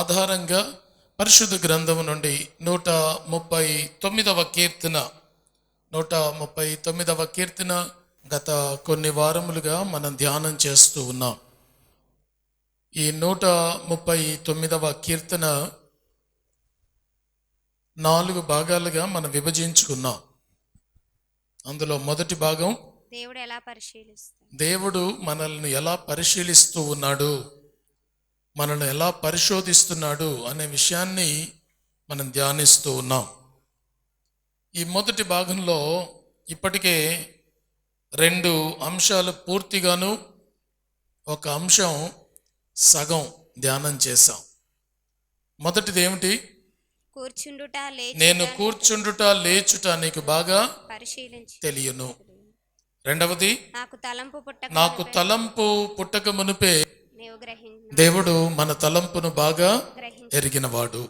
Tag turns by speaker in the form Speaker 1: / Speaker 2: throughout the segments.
Speaker 1: ఆధారంగా పరిశుద్ధ గ్రంథము నుండి 139వ కీర్తన 139వ కీర్తన గత కొన్ని వారములుగా మనం ధ్యానం చేస్తూ ఉన్నాం. ఈ 139వ కీర్తన 4 భాగాలుగా మనం విభజించుకున్నాం. అందులో మొదటి భాగం దేవుడు మనల్ని ఎలా పరిశీలిస్తూ ఉన్నాడు, మనల్ని ఎలా పరిశోధిస్తున్నాడు అనే విషయాన్ని మనం ధ్యానిస్తూ ఉన్నాం. ఈ మొదటి భాగంలో ఇప్పటికే 2 అంశాలు పూర్తిగాను, ఒక అంశం సగం ధ్యానం చేశాం. మొదటిది ఏమిటి? నేను కూర్చుండుట లేచుట నీకు బాగా తెలియను. రెండవది, నాకు తలంపు పుట్టక మునుపే దేవుడు మన తలంపును బాగా ఎరిగినవాడు.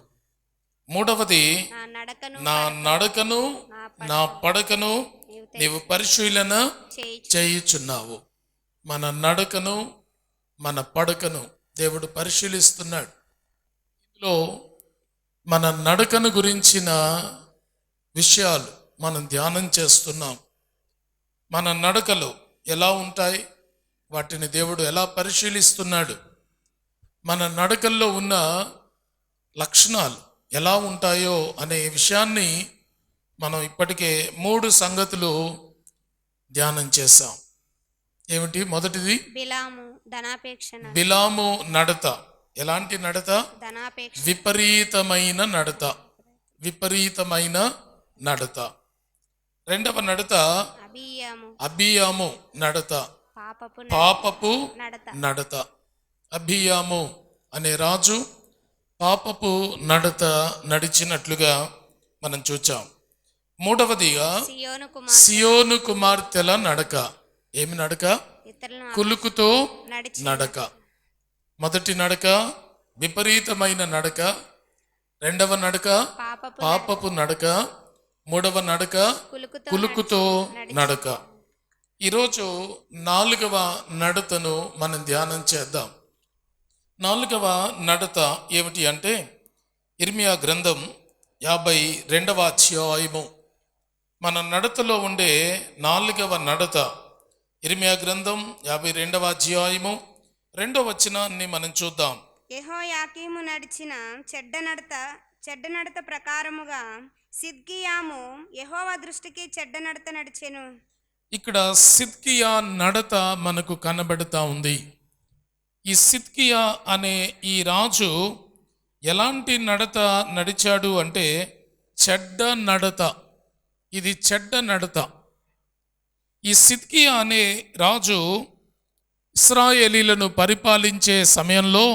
Speaker 1: మూడవది, నా నడకను నా పడకను నీవు పరిశీలన చేయుచున్నావు. మన నడకను మన పడకను దేవుడు పరిశీలిస్తున్నాడు. ఇందులో మన నడకను గురించిన విషయాలు మనం ధ్యానం చేస్తున్నాం. మన నడకలు ఎలా ఉంటాయి, వాటిని దేవుడు ఎలా పరిశీలిస్తున్నాడు, మన నడకల్లో ఉన్న లక్షణాలు ఎలా ఉంటాయో అనే విషయాన్ని మనం ఇప్పటికే 3 సంగతులు ధ్యానం చేశాం. ఏమిటి? మొదటిది బిలాము నడత. ఎలాంటి నడత? విపరీతమైన నడత. విపరీతమైన నడత. రెండవ నడత అబియాము నడత, పాపపు నడత. అబియాము అనే రాజు పాపపు నడత నడిచినట్లుగా మనం చూచాం. మూడవదిగా సియోను కుమార్తెల నడక. ఏమి నడక? కులుకుతో నడక. మొదటి నడక విపరీతమైన నడక, రెండవ నడక పాపపు నడక, మూడవ నడక కులుకుతో నడక. ఈరోజు 4వ నడతను మనం ధ్యానం చేద్దాం. 4వ నడత ఏమిటి అంటే, ఇర్మియా గ్రంథం 52వ అధ్యాయము. మన నడతలో ఉండే 4వ నడత ఇర్మియా గ్రంథం 52వ అధ్యాయము 2వ వచనాన్ని మనం చూద్దాం.
Speaker 2: యెహోయాకీము నడిచిన చెడ్డ నడత ప్రకారముగా సిద్కియాము యెహోవా దృష్టికి చెడ్డ నడత నడిచెను.
Speaker 1: ఇక్కడ సిద్కియా నడత మనకు కనబడుతూ ఉంది. ఈ సిద్కియా అనే ఈ రాజు ఎలాంటి నడత నడిచాడు అంటే చెడ్డ నడత. ఇది చెడ్డ నడత. ఈ సిద్కియా అనే రాజు ఇశ్రాయేలీలను పరిపాలించే సమయంలో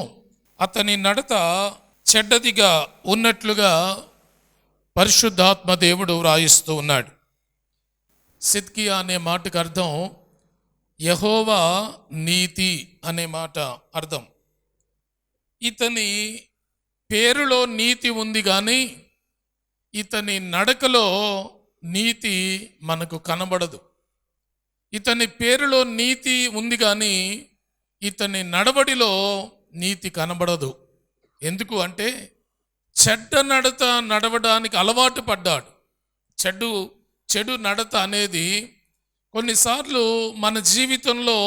Speaker 1: అతని నడత చెడ్డదిగా ఉన్నట్లుగా పరిశుద్ధాత్మ దేవుడు వ్రాయిస్తూ ఉన్నాడు. సిద్కియా అనే మాటకు అర్థం యెహోవా నీతి అనే మాట అర్థం. ఇతని పేరులో నీతి ఉంది కానీ ఇతని నడకలో నీతి మనకు కనబడదు. ఇతని పేరులో నీతి ఉంది కానీ ఇతని నడవడిలో నీతి కనబడదు. ఎందుకు అంటే చెడ్డ నడత నడవడానికి అలవాటు పడ్డాడు. చెడు నడత అనేది కొన్నిసార్లు మన జీవితంలో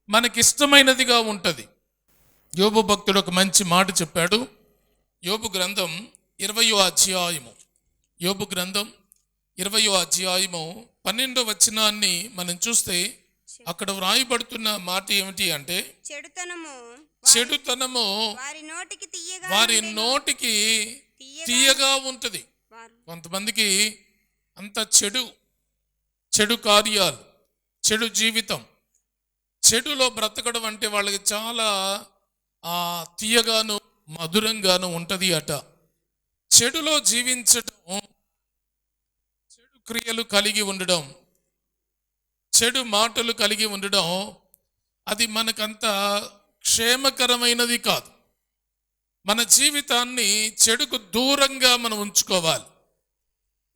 Speaker 1: మనకిష్టమైనదిగా ఉంటుంది. యోబు భక్తుడు ఒక మంచి మాట చెప్పాడు. యోబు గ్రంథం 20వ అధ్యాయము, యోబు గ్రంథం 20వ అధ్యాయము 12వ వచనాన్ని మనం చూస్తే అక్కడ వ్రాయబడుతున్న మాట ఏమిటి అంటే, చెడుతనము వారి నోటికి తీయగా ఉంటుంది. కొంతమందికి అంత చెడు కార్యాలు, చెడు జీవితం, చెడులో బ్రతకడం అంటే వాళ్ళకి చాలా తీయగాను మధురంగాను ఉంటుంది అట. చెడులో జీవించడం, చెడు క్రియలు కలిగి ఉండడం, చెడు మాటలు కలిగి ఉండడం అది మనకంత క్షేమకరమైనది కాదు. మన జీవితాన్ని చెడుకు దూరంగా మనం ఉంచుకోవాలి.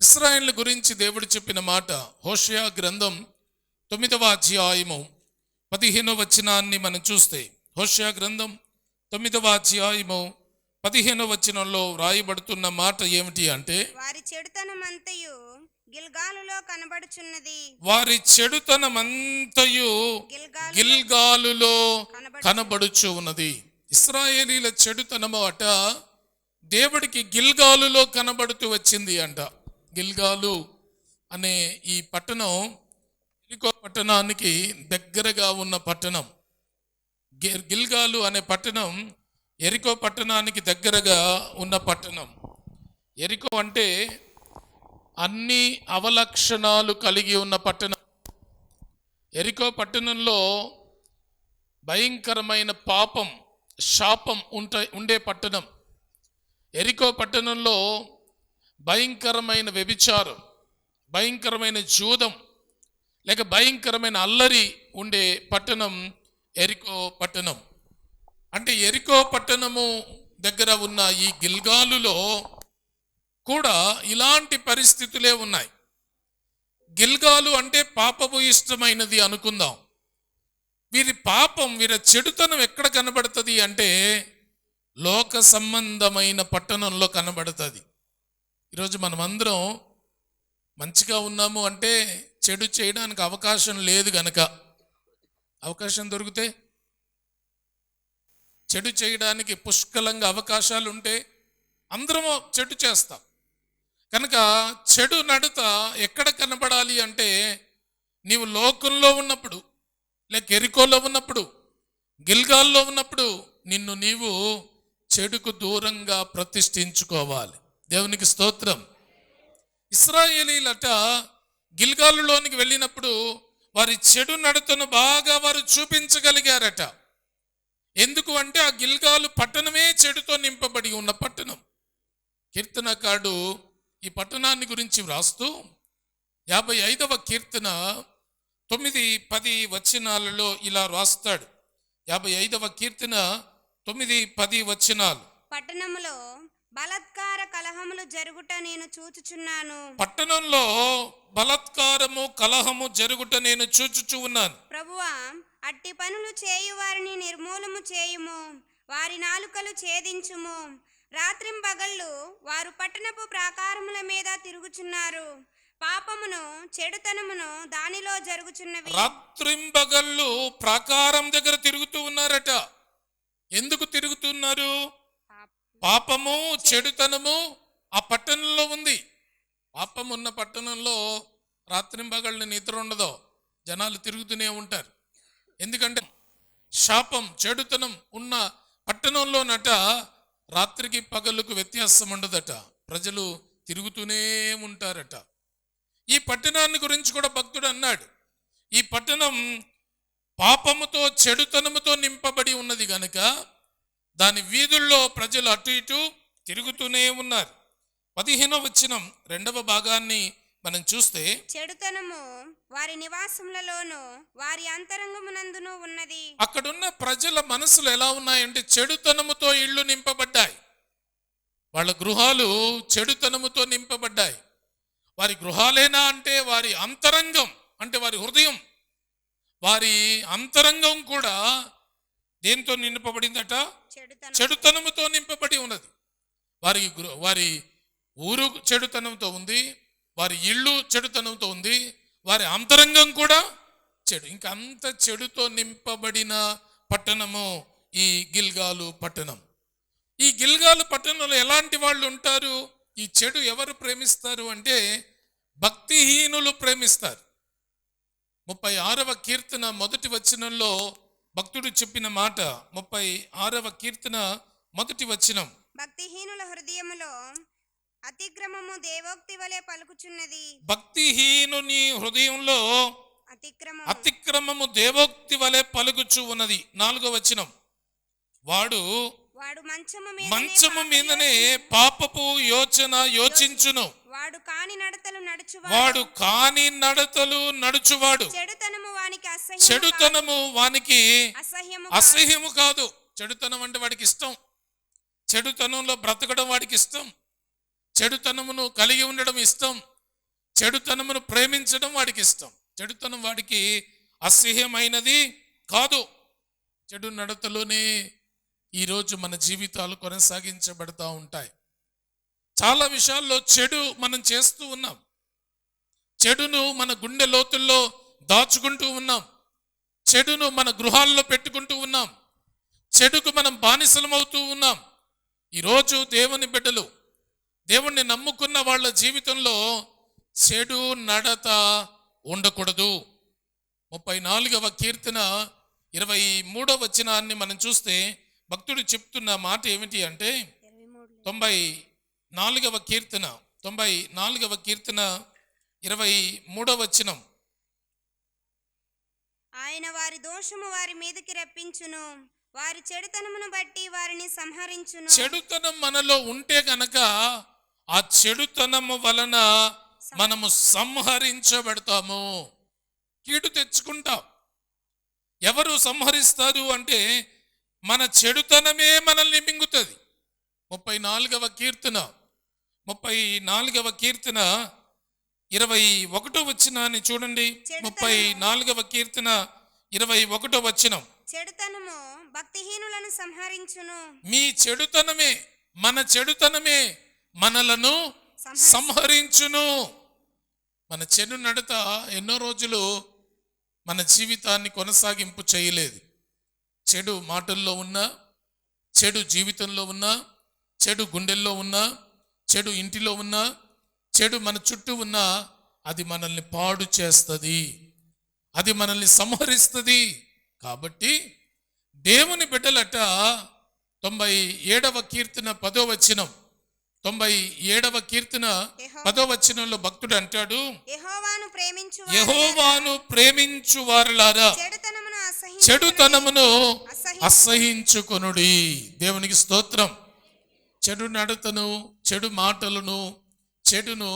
Speaker 1: ఇశ్రాయేలు గురించి దేవుడు చెప్పిన మాట హోషేయ గ్రంథం 9వ అధ్యాయము 15వ వచనాన్ని మనం చూస్తే, హోషేయ గ్రంథం 9వ అధ్యాయము 15వ వచనంలో వ్రాయబడుతున్న మాట ఏమిటి అంటే,
Speaker 2: వారి చెడుతనమంతయు గిల్గాలులో కనబడుచున్నది.
Speaker 1: వారి చెడుతనమంతయు గిల్గాలులో కనబడుచు ఉన్నది. ఇశ్రాయేలీల చెడుతనము అట దేవుడికి గిల్గాలులో కనబడుతూ వచ్చింది అంట. గిల్గాలు అనే ఈ పట్టణం ఎరికో పట్టణానికి దగ్గరగా ఉన్న పట్టణం. గిల్గాలు అనే పట్టణం ఎరికో పట్టణానికి దగ్గరగా ఉన్న పట్టణం. ఎరికో అంటే అన్ని అవలక్షణాలు కలిగి ఉన్న పట్టణం. ఎరికో పట్టణంలో భయంకరమైన పాపం, శాపం ఉండే పట్టణం. ఎరికో పట్టణంలో భయంకరమైన వ్యభిచారం, భయంకరమైన జూదం, లేక భయంకరమైన అల్లరి ఉండే పట్టణం ఎరికో పట్టణం. అంటే ఎరికో పట్టణము దగ్గర ఉన్న ఈ గిల్గాలులో కూడా ఇలాంటి పరిస్థితులే ఉన్నాయి. గిల్గాలు అంటే పాపపు ఇష్టమైనది అనుకుందాం. వీరి పాపం, వీరి చెడుతనం ఎక్కడ కనబడుతుంది అంటే లోక సంబంధమైన పట్టణంలో కనబడుతుంది. ఈరోజు మనమందరం మంచిగా ఉన్నాము అంటే చెడు చేయడానికి అవకాశం లేదు గనక, అవకాశం దొరికితే చెడు చేయడానికి పుష్కలంగా అవకాశాలు ఉంటే అందరము చెడు చేస్తాం. కనుక చెడు నడత ఎక్కడ కనబడాలి అంటే నీవు లోకంలో ఉన్నప్పుడు, లేక ఎరికోలో ఉన్నప్పుడు, గిల్గాల్లో ఉన్నప్పుడు నిన్ను నీవు చెడుకు దూరంగా ప్రతిష్ఠించుకోవాలి. దేవునికి స్తోత్రం. ఇశ్రాయేలీలట గిల్గాలులోనికి వెళ్ళినప్పుడు వారి చెడు నడతను బాగా వారు చూపించగలిగారట. ఎందుకు అంటే ఆ గిల్గాలు పట్టణమే చెడుతో నింపబడి ఉన్న పట్టణం. కీర్తనకారుడు ఈ పట్టణాన్ని గురించి వ్రాస్తూ 55వ కీర్తన 9-10 వచనాలలో ఇలా రాస్తాడు. 55వ కీర్తన 9-10 వచనాలు.
Speaker 2: పట్టణములో బలాత్కార కలహములు జరుగుట నేను చూచుచున్నాను.
Speaker 1: పట్టణంలో బలాత్కారము కలహము జరుగుట నేను చూచుచూ ఉన్నాను.
Speaker 2: ప్రభువా, అట్టి పనులు చేయు వారిని నిర్మూలము చేయుము, వారి నాలుకలు ఛేదించుము. రాత్రింబగళ్ళు వారు పట్టణపు ప్రాకారముల మీద తిరుగుచున్నారు. పాపమును చెడుతనమును దానిలో జరుగుచున్నవి.
Speaker 1: రాత్రింబగళ్ళు ప్రాకారం దగ్గర తిరుగుతూ ఉన్నారట. ఎందుకు తిరుగుతున్నారు? పాపము చెడుతనము ఆ పట్టణంలో ఉంది. పాపం ఉన్న పట్టణంలో రాత్రింబగళ్ళు నిద్ర ఉండదో, జనాలు తిరుగుతూనే ఉంటారు. ఎందుకంటే శాపం, చెడుతనం ఉన్న పట్టణంలోనట రాత్రికి పగలుకు వ్యత్యాసం ఉండదట. ప్రజలు తిరుగుతూనే ఉంటారట. ఈ పట్టణాన్ని గురించి కూడా భక్తుడు అన్నాడు, ఈ పట్టణం పాపముతో చెడుతనముతో నింపబడి ఉన్నది గనుక దాని వీధుల్లో ప్రజలు అటు ఇటు తిరుగుతూనే ఉన్నారు. 15వ వచనం 2వ భాగాన్ని మనం చూస్తే,
Speaker 2: చెడుతనము వారి నివాసములలోను వారి అంతరంగమునందును ఉన్నది.
Speaker 1: అక్కడున్న ప్రజల మనసులు ఎలా ఉన్నాయంటే చెడుతనముతో ఇళ్ళు నింపబడ్డాయి. వాళ్ళ గృహాలు చెడుతనముతో నింపబడ్డాయి. వారి గృహాలేనా అంటే వారి అంతరంగం, అంటే వారి హృదయం, వారి అంతరంగం కూడా దేంతో నింపబడిందట? చెడుతనముతో నింపబడి ఉన్నది. వారి ఊరు చెడుతనంతో ఉంది, వారి ఇళ్ళు చెడుతనంతో ఉంది, వారి అంతరంగం కూడా చెడు. ఇంకా అంత చెడుతో నింపబడిన పట్టణము ఈ గిల్గాలు పట్టణం. ఈ గిల్గాలు పట్టణంలో ఎలాంటి వాళ్ళు ఉంటారు? ఈ చెడు ఎవరు ప్రేమిస్తారు అంటే భక్తిహీనులు ప్రేమిస్తారు. 36వ కీర్తన 1వ వచనంలో భక్తుడు చెప్పిన మాట. 36వ కీర్తన 1వ వచనం.
Speaker 2: భక్తిహీనుల హృదయములో అతిక్రమము దేవోక్తి వలె పలుకుచున్నది.
Speaker 1: భక్తిహీనుని హృదయంలో అతిక్రమము దేవోక్తి వలె పలుకుచు ఉన్నది. 4వ వచనం. వాడు మంచము మీదనే పాపపు యోచన యోచించును.
Speaker 2: వాడు కాని నడతలు నడుచువాడు.
Speaker 1: చెడుతనము వానికి అసహ్యము కాదు. చెడుతనం అంటే వాడికి ఇష్టం. చెడుతనంలో బ్రతకడం వాడికి ఇష్టం. చెడుతనమును కలిగి ఉండడం ఇష్టం. చెడుతనమును ప్రేమించడం వాడికి ఇష్టం. చెడుతనం వాడికి అసహ్యమైనది కాదు. చెడు నడతలోనే ఈరోజు మన జీవితాలు కొనసాగించబడతా ఉంటాయి. చాలా విషయాల్లో చెడు మనం చేస్తూ ఉన్నాం. చెడును మన గుండె లోతుల్లో దాచుకుంటూ ఉన్నాం. చెడును మన గృహాల్లో పెట్టుకుంటూ ఉన్నాం. చెడుకు మనం బానిసలమవుతూ ఉన్నాం. ఈరోజు దేవుని బిడ్డలు, దేవుణ్ణి నమ్ముకున్న వాళ్ళ జీవితంలో చెడు నడత ఉండకూడదు. 34వ కీర్తన 23వ వచనాన్ని మనం చూస్తే భక్తుడు చెప్తున్న మాట ఏమిటి అంటే 94వ కీర్తన 23వ వచనం.
Speaker 2: ఆయన వారి దోషము వారి మీదకి రప్పించును, వారి చెడుతనమును బట్టి వారిని సంహరించును.
Speaker 1: చెడుతనం మనలో ఉంటే గనక ఆ చెడుతనము వలన మనము సంహరించబడతాము, కీడు తెచ్చుకుంటాం. ఎవరు సంహరిస్తారు అంటే మన చెడుతనమే మనల్ని మింగుతుంది. 34వ కీర్తన 21వ వచనాన్ని చూడండి. 34వ కీర్తన 21వ వచనం.
Speaker 2: చెడుతనము భక్తిహీనులను సంహరించును.
Speaker 1: మీ చెడుతనమే, మన చెడుతనమే మనలను సంహరించును. మన చెడు నడత ఎన్నో రోజులు మన జీవితాన్ని కొనసాగింపు చేయలేదు. చెడు మాటల్లో ఉన్నా, చెడు జీవితంలో ఉన్నా, చెడు గుండెల్లో ఉన్నా, చెడు ఇంటిలో ఉన్నా, చెడు మన చుట్టూ ఉన్నా, అది మనల్ని పాడు చేస్తుంది, అది మనల్ని సంహరిస్తుంది. కాబట్టి దేవుని బిడ్డలట 97వ కీర్తన 10వ వచనం, 97వ కీర్తన 10వ వచనంలో భక్తుడు అంటాడు, యెహోవాను ప్రేమించు వారలారా చెడుతనమును అసహించుకొనుడి. దేవునికి స్తోత్రం. చెడు నడతను, చెడు మాటలను, చెడును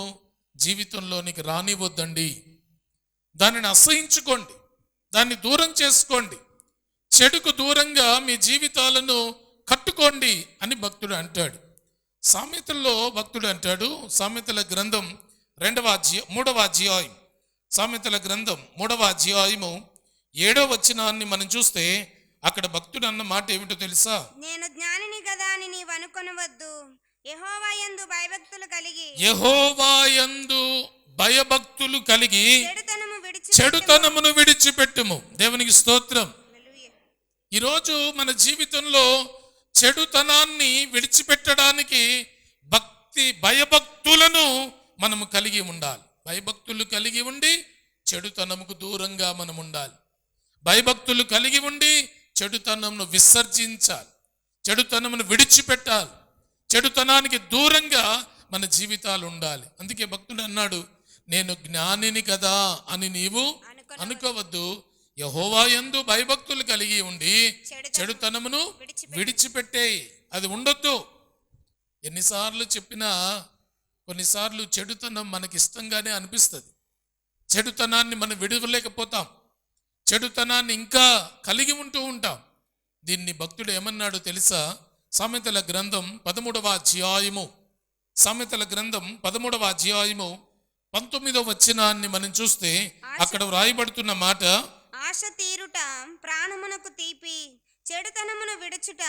Speaker 1: జీవితంలోనికి రానివద్దండి. దానిని అసహించుకోండి, దాన్ని దూరం చేసుకోండి. చెడుకు దూరంగా మీ జీవితాలను కట్టుకోండి అని భక్తుడు అంటాడు. సామెతల్లో భక్తుడు అంటాడు, సామెతల గ్రంథం 3వ అధ్యాయం, సామెతల గ్రంథం 3వ అధ్యాయము 7వ వచనాన్ని మనం చూస్తే అక్కడ భక్తుడు అన్న మాట ఏమిటో తెలుసా?
Speaker 2: నేను జ్ఞానిని కదా అని నీవు అనుకొనవద్దు, యెహోవాయందు భయభక్తులు కలిగి చెడుతనమును విడిచిపెట్టుము. దేవునికి స్తోత్రం. ఈరోజు మన జీవితంలో చెడుతనాన్ని విడిచిపెట్టడానికి భయభక్తులను మనము కలిగి ఉండాలి. భయభక్తులు కలిగి ఉండి చెడుతనముకు దూరంగా మనం ఉండాలి. భయభక్తులు కలిగి ఉండి చెడుతనమును విసర్జించాలి, చెడుతనమును విడిచిపెట్టాలి. చెడుతనానికి దూరంగా మన జీవితాలు ఉండాలి. అందుకే భక్తుడు అన్నాడు, నేను జ్ఞానిని కదా అని నీవు అనుకోవద్దు, యెహోవాయందు భయభక్తులు కలిగి ఉండి చెడుతనమును విడిచిపెట్టేయి. అది ఉండొద్దు. ఎన్నిసార్లు చెప్పినా కొన్నిసార్లు చెడుతనం మనకి ఇష్టంగానే అనిపిస్తుంది. చెడుతనాన్ని మనం విడవలేకపోతాం. చెడుతనాన్ని ఇంకా కలిగి ఉంటూ ఉంటాం. దీన్ని భక్తుడు ఏమన్నాడు తెలుసా? సామెతల గ్రంథం 13వ అధ్యాయము, సామెతల గ్రంథం 13వ అధ్యాయము 19వ వచనాన్ని మనం చూస్తే అక్కడ వ్రాయబడుతున్న మాట, ఆశ తీరుట ప్రాణమునకు తీపి, చెడుతనమును విడుచుట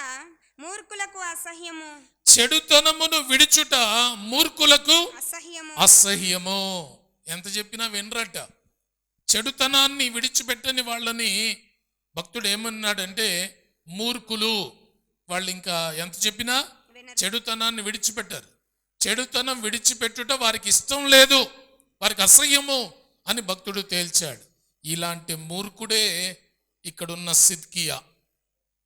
Speaker 2: మూర్ఖులకు అసహ్యము.
Speaker 1: చెడుతనమును విడుచుట మూర్ఖులకు అసహ్యము. ఎంత చెప్పినా వినరట. చెడుతనాన్ని విడిచిపెట్టని వాళ్ళని భక్తుడు ఏమన్నాడంటే మూర్ఖులు. వాళ్ళు ఇంకా ఎంత చెప్పినా చెడుతనాన్ని విడిచిపెట్టారు. చెడుతనం విడిచిపెట్టుట వారికి ఇష్టం లేదు, వారికి అసహ్యము అని భక్తుడు తేల్చాడు. ఇలాంటి మూర్ఖుడే ఇక్కడున్న సిద్కియా.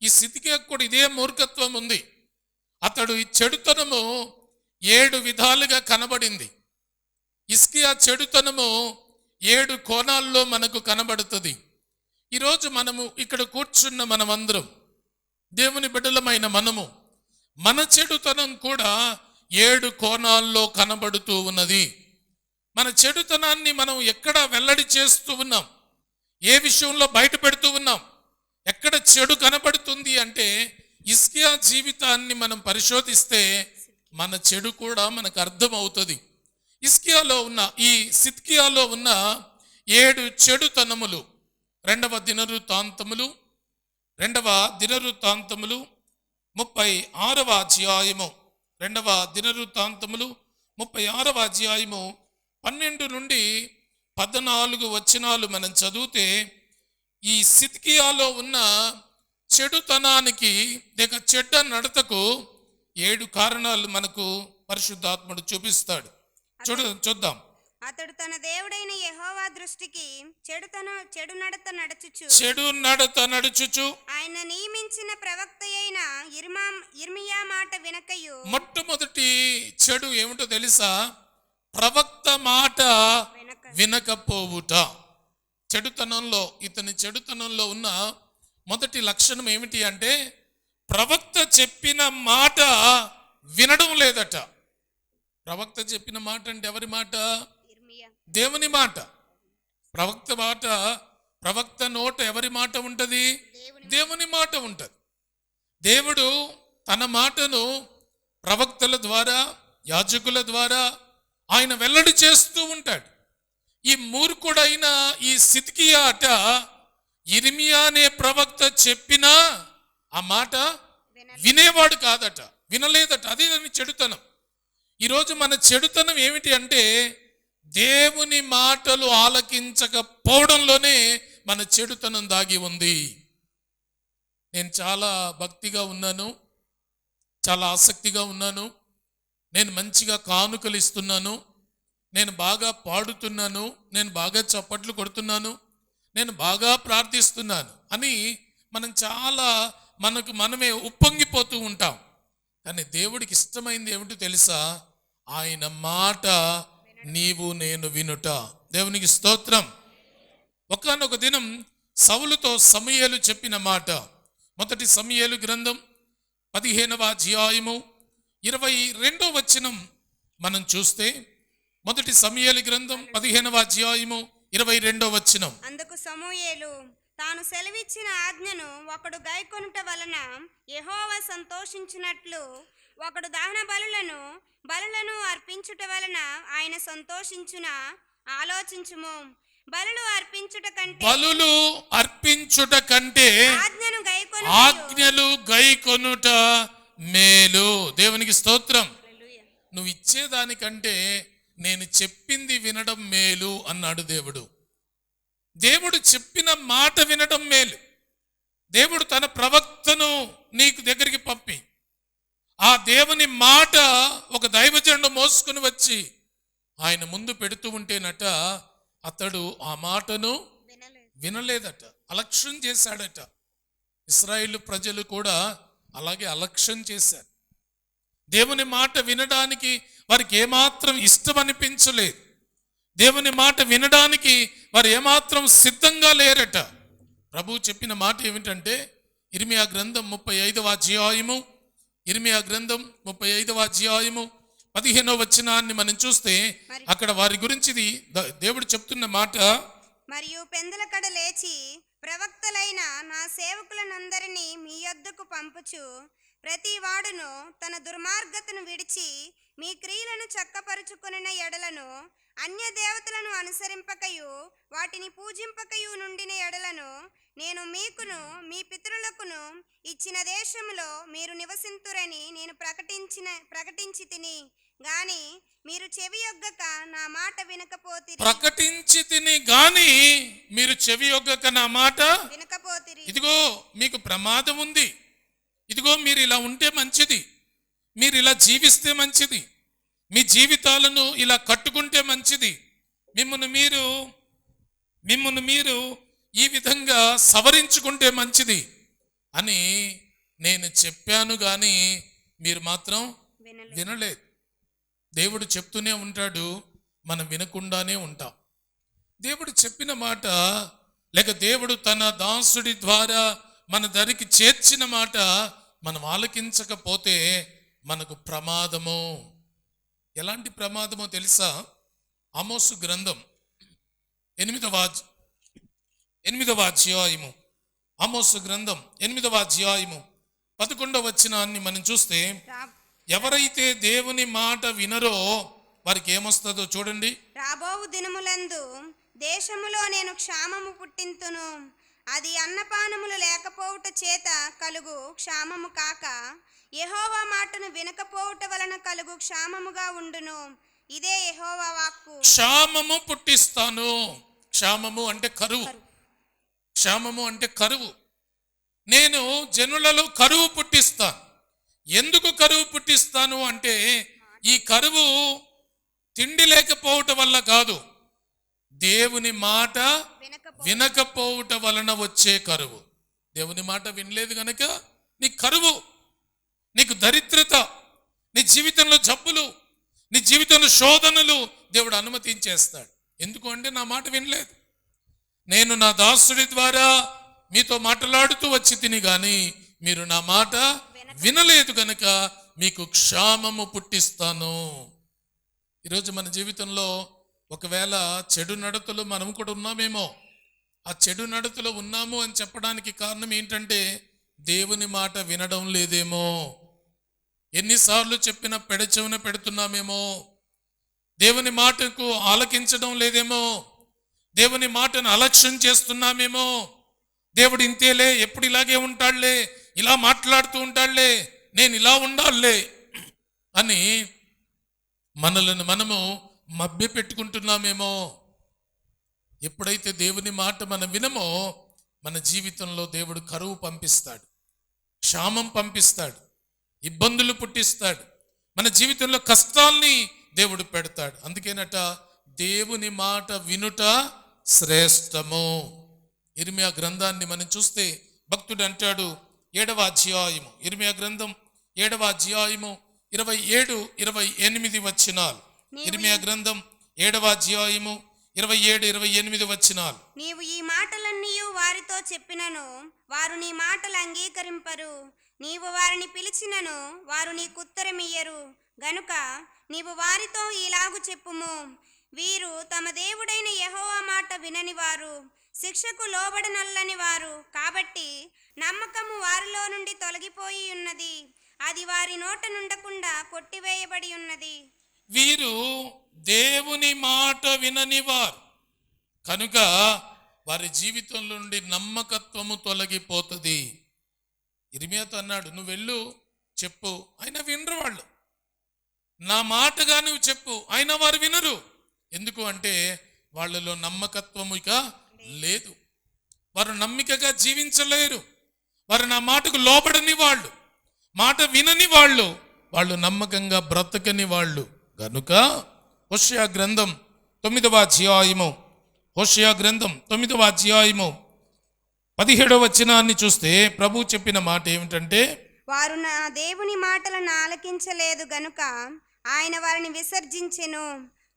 Speaker 1: ఈ సిద్కియా కూడా ఇదే మూర్ఖత్వం ఉంది. అతడు ఈ చెడుతనము 7 విధాలుగా కనబడింది. హిజ్కియా చెడుతనము 7 కోణాల్లో మనకు కనబడుతుంది. ఈరోజు మనము ఇక్కడ కూర్చున్న మనమందరం దేవుని బిడ్డలమైన మనము, మన చెడుతనం కూడా 7 కోణాల్లో కనబడుతూ ఉన్నది. మన చెడుతనాన్ని మనం ఎక్కడ వెల్లడి చేస్తూ ఉన్నాం, ఏ విషయంలో బయట పెడుతూ ఉన్నాం, ఎక్కడ చెడు కనబడుతుంది అంటే హిజ్కియా జీవితాన్ని మనం పరిశోధిస్తే మన చెడు కూడా మనకు అర్థం అవుతుంది. హిజ్కియాలో ఉన్న ఈ సిద్కియాలో ఉన్న 7 చెడుతనములు 2వ దినవృత్తాంతములు 36వ అధ్యాయము, 2వ దినవృత్తాంతములు 36వ అధ్యాయము 12 నుండి 14 వచనాలు మనం చదివితే ఈ సిద్కియాలో ఉన్న చెడుతనానికి లేక చెడ్డ నడతకు 7 కారణాలు మనకు పరిశుద్ధాత్ముడు చూపిస్తాడు. చూద్దాం.
Speaker 2: అతడు తన దేవుడైన యెహోవా దృష్టికి చెడు నడత నడుచుచు ఆయన నియమించిన ప్రవక్త అయిన యిర్మీయా మాట వినకయు.
Speaker 1: మొట్టమొదటి చెడు ఏమిటో తెలుసా? ప్రవక్త మాట వినకపోవుట. ఇతని చెడుతనంలో ఉన్న మొదటి లక్షణం ఏమిటి అంటే ప్రవక్త చెప్పిన మాట వినడం లేదట. ప్రవక్త చెప్పిన మాట అంటే ఎవరి మాట? దేవుని మాట. ప్రవక్త నోట ఎవరి మాట ఉంటది? దేవుని మాట ఉంటది. దేవుడు తన మాటను ప్రవక్తల ద్వారా, యాజకుల ద్వారా ఆయన వెల్లడి చేస్తూ ఉంటాడు. ఈ మూర్ఖుడైన ఈ సిద్కియా అట యిర్మీయా అనే ప్రవక్త చెప్పినా ఆ మాట వినేవాడు కాదట, వినలేదట. అదే చెడుతనం. ఈరోజు మన చెడుతనం ఏమిటి అంటే దేవుని మాటలు ఆలకించకపోవడంలోనే మన చెడుతనం దాగి ఉంది. నేను చాలా భక్తిగా ఉన్నాను, చాలా ఆసక్తిగా ఉన్నాను, నేను మంచిగా కానుకలు ఇస్తున్నాను, నేను బాగా పాడుతున్నాను, నేను బాగా చప్పట్లు కొడుతున్నాను, నేను బాగా ప్రార్థిస్తున్నాను అని మనం చాలా మనమే ఉప్పొంగిపోతూ ఉంటాం. కానీ దేవుడికి ఇష్టమైంది ఏమిటో తెలుసా? ఆయన మాట నీవు నేను వినుట. దేవునికి స్తోత్రం. ఒకానొక దినం సౌలుతో సమూయేలు చెప్పిన మాట, మొదటి సమూయేలు గ్రంథం 15వ అధ్యాయము 22వ వచనం మనం చూస్తే, మొదటి సమూయేలు గ్రంథం 15వ అధ్యాయము 22వ వచనం.
Speaker 2: అందుకు సమూయేలు తాను సెలవిచ్చిన ఆజ్ఞను ఒకడు గైకొనుట వలన యెహోవా సంతోషించినట్లు ఒకడు దహన బలులను అర్పించుట వలన ఆయన సంతోషించున ఆలోచించుము. బలులు అర్పించుట కంటే ఆజ్ఞలు గైకొనుట మేలు. దేవునికి స్తోత్రం. నువ్వు ఇచ్చేదానికంటే నేను చెప్పింది వినడం మేలు అన్నాడు దేవుడు. దేవుడు చెప్పిన మాట వినడం మేలు. దేవుడు తన ప్రవక్తను నీకు దగ్గరికి పంపి ఆ దేవుని మాట ఒక దైవజనుడు మోసుకుని వచ్చి ఆయన ముందు పెడుతూ ఉంటేనట అతడు ఆ మాటను వినలేదట, అలక్ష్యం చేశాడట. ఇశ్రాయేలు ప్రజలు కూడా అలాగే అలక్ష్యం చేశారు. దేవుని మాట వినడానికి వారికి ఏమాత్రం ఇష్టం అనిపించలేదు. దేవుని మాట వినడానికి వారు ఏమాత్రం సిద్ధంగా లేరట. ప్రభువు చెప్పిన మాట ఏమిటంటే యిర్మీయా గ్రంథం 35వ అధ్యాయము 15వ వచనాన్ని మనం చూస్తే అక్కడ వారి గురించి దేవుడు చెప్తున్న మాట, మరియు పెందలకడ లేచి ప్రవక్తలైన నా సేవకులనందరినీ మీ యొద్దకు పంపుచు ప్రతి వాడును తన దుర్మార్గతను విడిచి మీ క్రియలను చక్కపరుచుకొనిన ఎడలను అన్య దేవతలను అనుసరింపకయు వాటిని పూజింపకయు నుండిన ఎడలను నేను మీకును మీ పితరులకును ఇచ్చిన దేశములో మీరు నివసింతురని నేను ప్రకటించి తిని గాని మీరు చెవియొగ్గక నా మాట వినకపోతిరి.
Speaker 1: ప్రకటించి తిని గాని మీరు చెవియొగ్గక నా మాట వినకపోతిరి. ఇదిగో మీకు ప్రమాదం ఉంది, ఇదిగో మీరు ఇలా ఉంటే మంచిది, మీరు ఇలా జీవిస్తే మంచిది, మీ జీవితాలను ఇలా కట్టుకుంటే మంచిది, మిమ్మల్ని మీరు ఈ విధంగా సవరించుకుంటే మంచిది అని నేను చెప్పాను, కానీ మీరు మాత్రం వినలేదు. దేవుడు చెప్తూనే ఉంటాడు, మనం వినకుండానే ఉంటాం. దేవుడు చెప్పిన మాట లేక దేవుడు తన దాసుడి ద్వారా మన దరికి చేర్చిన మాట మనం ఆలకించకపోతే మనకు ప్రమాదము. ఎలాంటి ప్రమాదమో తెలుసా? ఆమోసు గ్రంథం 8వ అధ్యాయము, ఆమోసు గ్రంథం 8వ అధ్యాయము 11వ వచనాన్ని మనం చూస్తే, ఎవరైతే దేవుని మాట వినరో వారికి ఏమొస్తుందో చూడండి.
Speaker 2: రాబోవు దినములందు దేశములో నేను క్షామము పుట్టింతును, అది అన్నపానములు లేకపోవుట చేత కలుగు క్షామము కాక యెహోవా మాటను వినకపోవుట వలన కలుగు క్షామముగా ఉండును. ఇదే యెహోవా వాక్కు.
Speaker 1: క్షామము పుట్టిస్తాను. క్షామము అంటే కరువు. క్షామము అంటే కరువు. నేను జనులలో కరువు పుట్టిస్తాను. ఎందుకు కరువు పుట్టిస్తాను అంటే ఈ కరువు తిండి లేకపోవటం వల్ల కాదు, దేవుని మాట వినకపోవటం వలన వచ్చే కరువు. దేవుని మాట వినలేదు గనక నీకు కరువు, నీకు దరిద్రత, నీ జీవితంలో జబ్బులు, నీ జీవితంలో శోధనలు దేవుడు అనుమతించేస్తాడు. ఎందుకు అంటే నా మాట వినలేదు. నేను నా దాసుడి ద్వారా మీతో మాట్లాడుతూ వచ్చి తిని గాని మీరు నా మాట వినలేదు గనక మీకు క్షామము పుట్టిస్తాను. ఈరోజు మన జీవితంలో ఒకవేళ చెడు నడతలు మనం కూడా ఉన్నామేమో. ఆ చెడు నడతలో ఉన్నాము అని చెప్పడానికి కారణం ఏంటంటే దేవుని మాట వినడం లేదేమో. ఎన్నిసార్లు చెప్పినా పెడచెవిన పెడుతున్నామేమో. దేవుని మాటకు ఆలకించడం లేదేమో. దేవుని మాటను అలక్ష్యం చేస్తున్నామేమో. దేవుడు ఇంతేలే, ఎప్పుడు ఇలాగే ఉంటాడులే, ఇలా మాట్లాడుతూ ఉంటాడులే, నేను ఇలా ఉండాలే అని మనలను మనము మభ్య పెట్టుకుంటున్నామేమో. ఎప్పుడైతే దేవుని మాట మనం వినమో మన జీవితంలో దేవుడు కరువు పంపిస్తాడు, క్షామం పంపిస్తాడు, ఇబ్బందులు పుట్టిస్తాడు, మన జీవితంలో కష్టాల్ని దేవుడు పెడతాడు. అందుకేనట దేవుని మాట వినుట శ్రేష్టము. ఇర్మియా గ్రంథాన్ని మనం చూస్తే భక్తుడు అంటాడు 7వ అధ్యాయము, ఇర్మియా గ్రంథం 7వ అధ్యాయము 27, 28 వచనాలు. ఇర్మియా గ్రంథం 7వ అధ్యాయము 27, 28 వచనాలు.
Speaker 2: నీవు ఈ మాటలన్నీ వారితో చెప్పినను వారు నీ మాటలు అంగీకరింపరు. నీవు వారిని పిలిచినను వారు నీకు ఉత్తరమియ్యరు. గనుక నీవు వారితో ఇలాగు చెప్పుము, వీరు తమ దేవుడైన యెహోవా మాట వినని వారు, శిక్షకు లోబడనల్లని వారు. కాబట్టి నమ్మకము వారిలో నుండి తొలగిపోయి ఉన్నది, అది వారి నోట నుండకుండా కొట్టివేయబడి ఉన్నది.
Speaker 1: వీరు దేవుని మాట వినని వారు కనుక వారి జీవితంలో నుండి నమ్మకత్వము తొలగిపోతుంది. ఇర్మియాతో అన్నాడు, నువ్వు వెళ్ళు చెప్పు, అయినా వినరు వాళ్ళు. నా మాటగా నువ్వు చెప్పు, అయినా వారు వినరు. ఎందుకు అంటే వాళ్ళలో నమ్మకత్వము ఇక లేదు. వారు నమ్మికగా జీవించలేరు. వారు నా మాటకు లోబడని వాళ్ళు, మాట వినని వాళ్ళు, వాళ్ళు నమ్మకంగా బ్రతకని వాళ్ళు. గనుక హోషేయ గ్రంథం 9వ అధ్యాయము, హోషేయ గ్రంథం 9వ అధ్యాయము 17వ వచనాన్ని చూస్తే ప్రభు చెప్పిన మాట ఏమిటంటే,
Speaker 2: వారు నా దేవుని మాటలను ఆలకించలేదు గనుక ఆయన వారిని విసర్జించెను.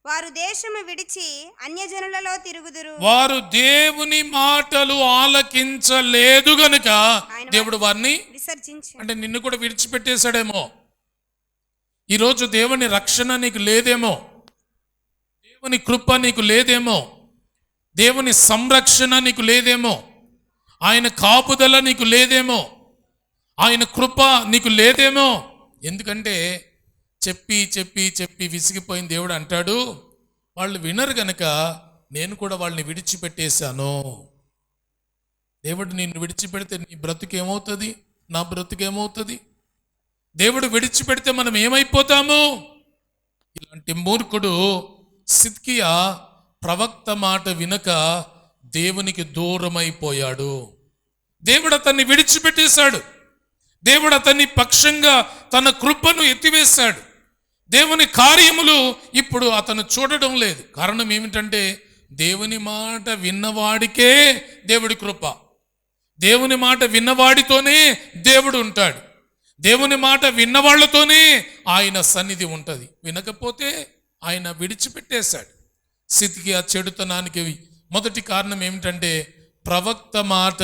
Speaker 2: వారు దేశము విడిచి అన్యజనులలో తిరుగుదురు.
Speaker 1: వారు దేవుని మాటలు ఆలకించలేదు గనుక దేవుడు వారిని
Speaker 2: విసర్జించెను.
Speaker 1: అంటే నిన్ను కూడా విడిచిపెట్టేశాడేమో. ఈరోజు దేవుని రక్షణ నీకు లేదేమో, దేవుని కృప నీకు లేదేమో, దేవుని సంరక్షణ నీకు లేదేమో, ఆయన కాపుదల నీకు లేదేమో, ఆయన కృప నీకు లేదేమో. ఎందుకంటే చెప్పి చెప్పి చెప్పి విసిగిపోయిన దేవుడు అంటాడు, వాళ్ళు వినరు గనక నేను కూడా వాళ్ళని విడిచిపెట్టేశాను. దేవుడు నిన్ను విడిచిపెడితే నీ బ్రతుకేమవుతుంది, నా బ్రతుకేమవుతుంది? దేవుడు విడిచిపెడితే మనం ఏమైపోతాము? ఇలాంటి మూర్ఖుడు సిద్కియా ప్రవక్త మాట వినక దేవునికి దూరమైపోయాడు. దేవుడు అతన్ని విడిచిపెట్టేశాడు. దేవుడు అతన్ని పక్షంగా తన కృపను ఎత్తివేశాడు. దేవుని కార్యములు ఇప్పుడు అతను చూడడం లేదు. కారణం ఏమిటంటే దేవుని మాట విన్నవాడికే దేవుడి కృప, దేవుని మాట విన్నవాడితోనే దేవుడు ఉంటాడు, దేవుని మాట విన్నవాళ్లతోనే ఆయన సన్నిధి ఉంటుంది. వినకపోతే ఆయన విడిచిపెట్టేశాడు. సిద్కియా చెడుతనానికి మొదటి కారణం ఏమిటంటే ప్రవక్త మాట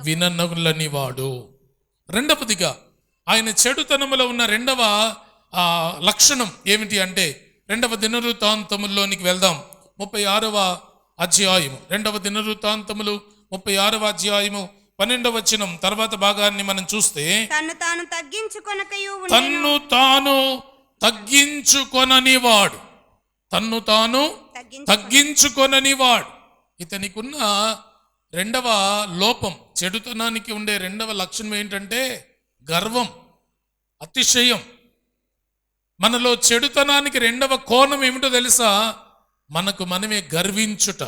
Speaker 1: విననలని వాడు. రెండవదిగా ఆయన చెడుతనములో ఉన్న రెండవ లక్షణం ఏమిటి అంటే 2వ దినవృత్తాంతములోనికి వెళ్దాం. 36వ అధ్యాయము, 2వ దినవృత్తాంతములు 36వ అధ్యాయము 12వ వచనం తర్వాత భాగాన్ని మనం చూస్తే,
Speaker 2: తన్ను తాను
Speaker 1: తగ్గించుకొనని వాడు, తన్ను తాను తగ్గించుకొనని వాడు. ఇతనికున్న రెండవ లోపం, చెడుతనానికి ఉండే రెండవ లక్షణం ఏంటంటే గర్వం, అతిశయం. మనలో చెడుతనానికి రెండవ కోణం ఏమిటో తెలుసా? మనకు మనమే గర్వించుట,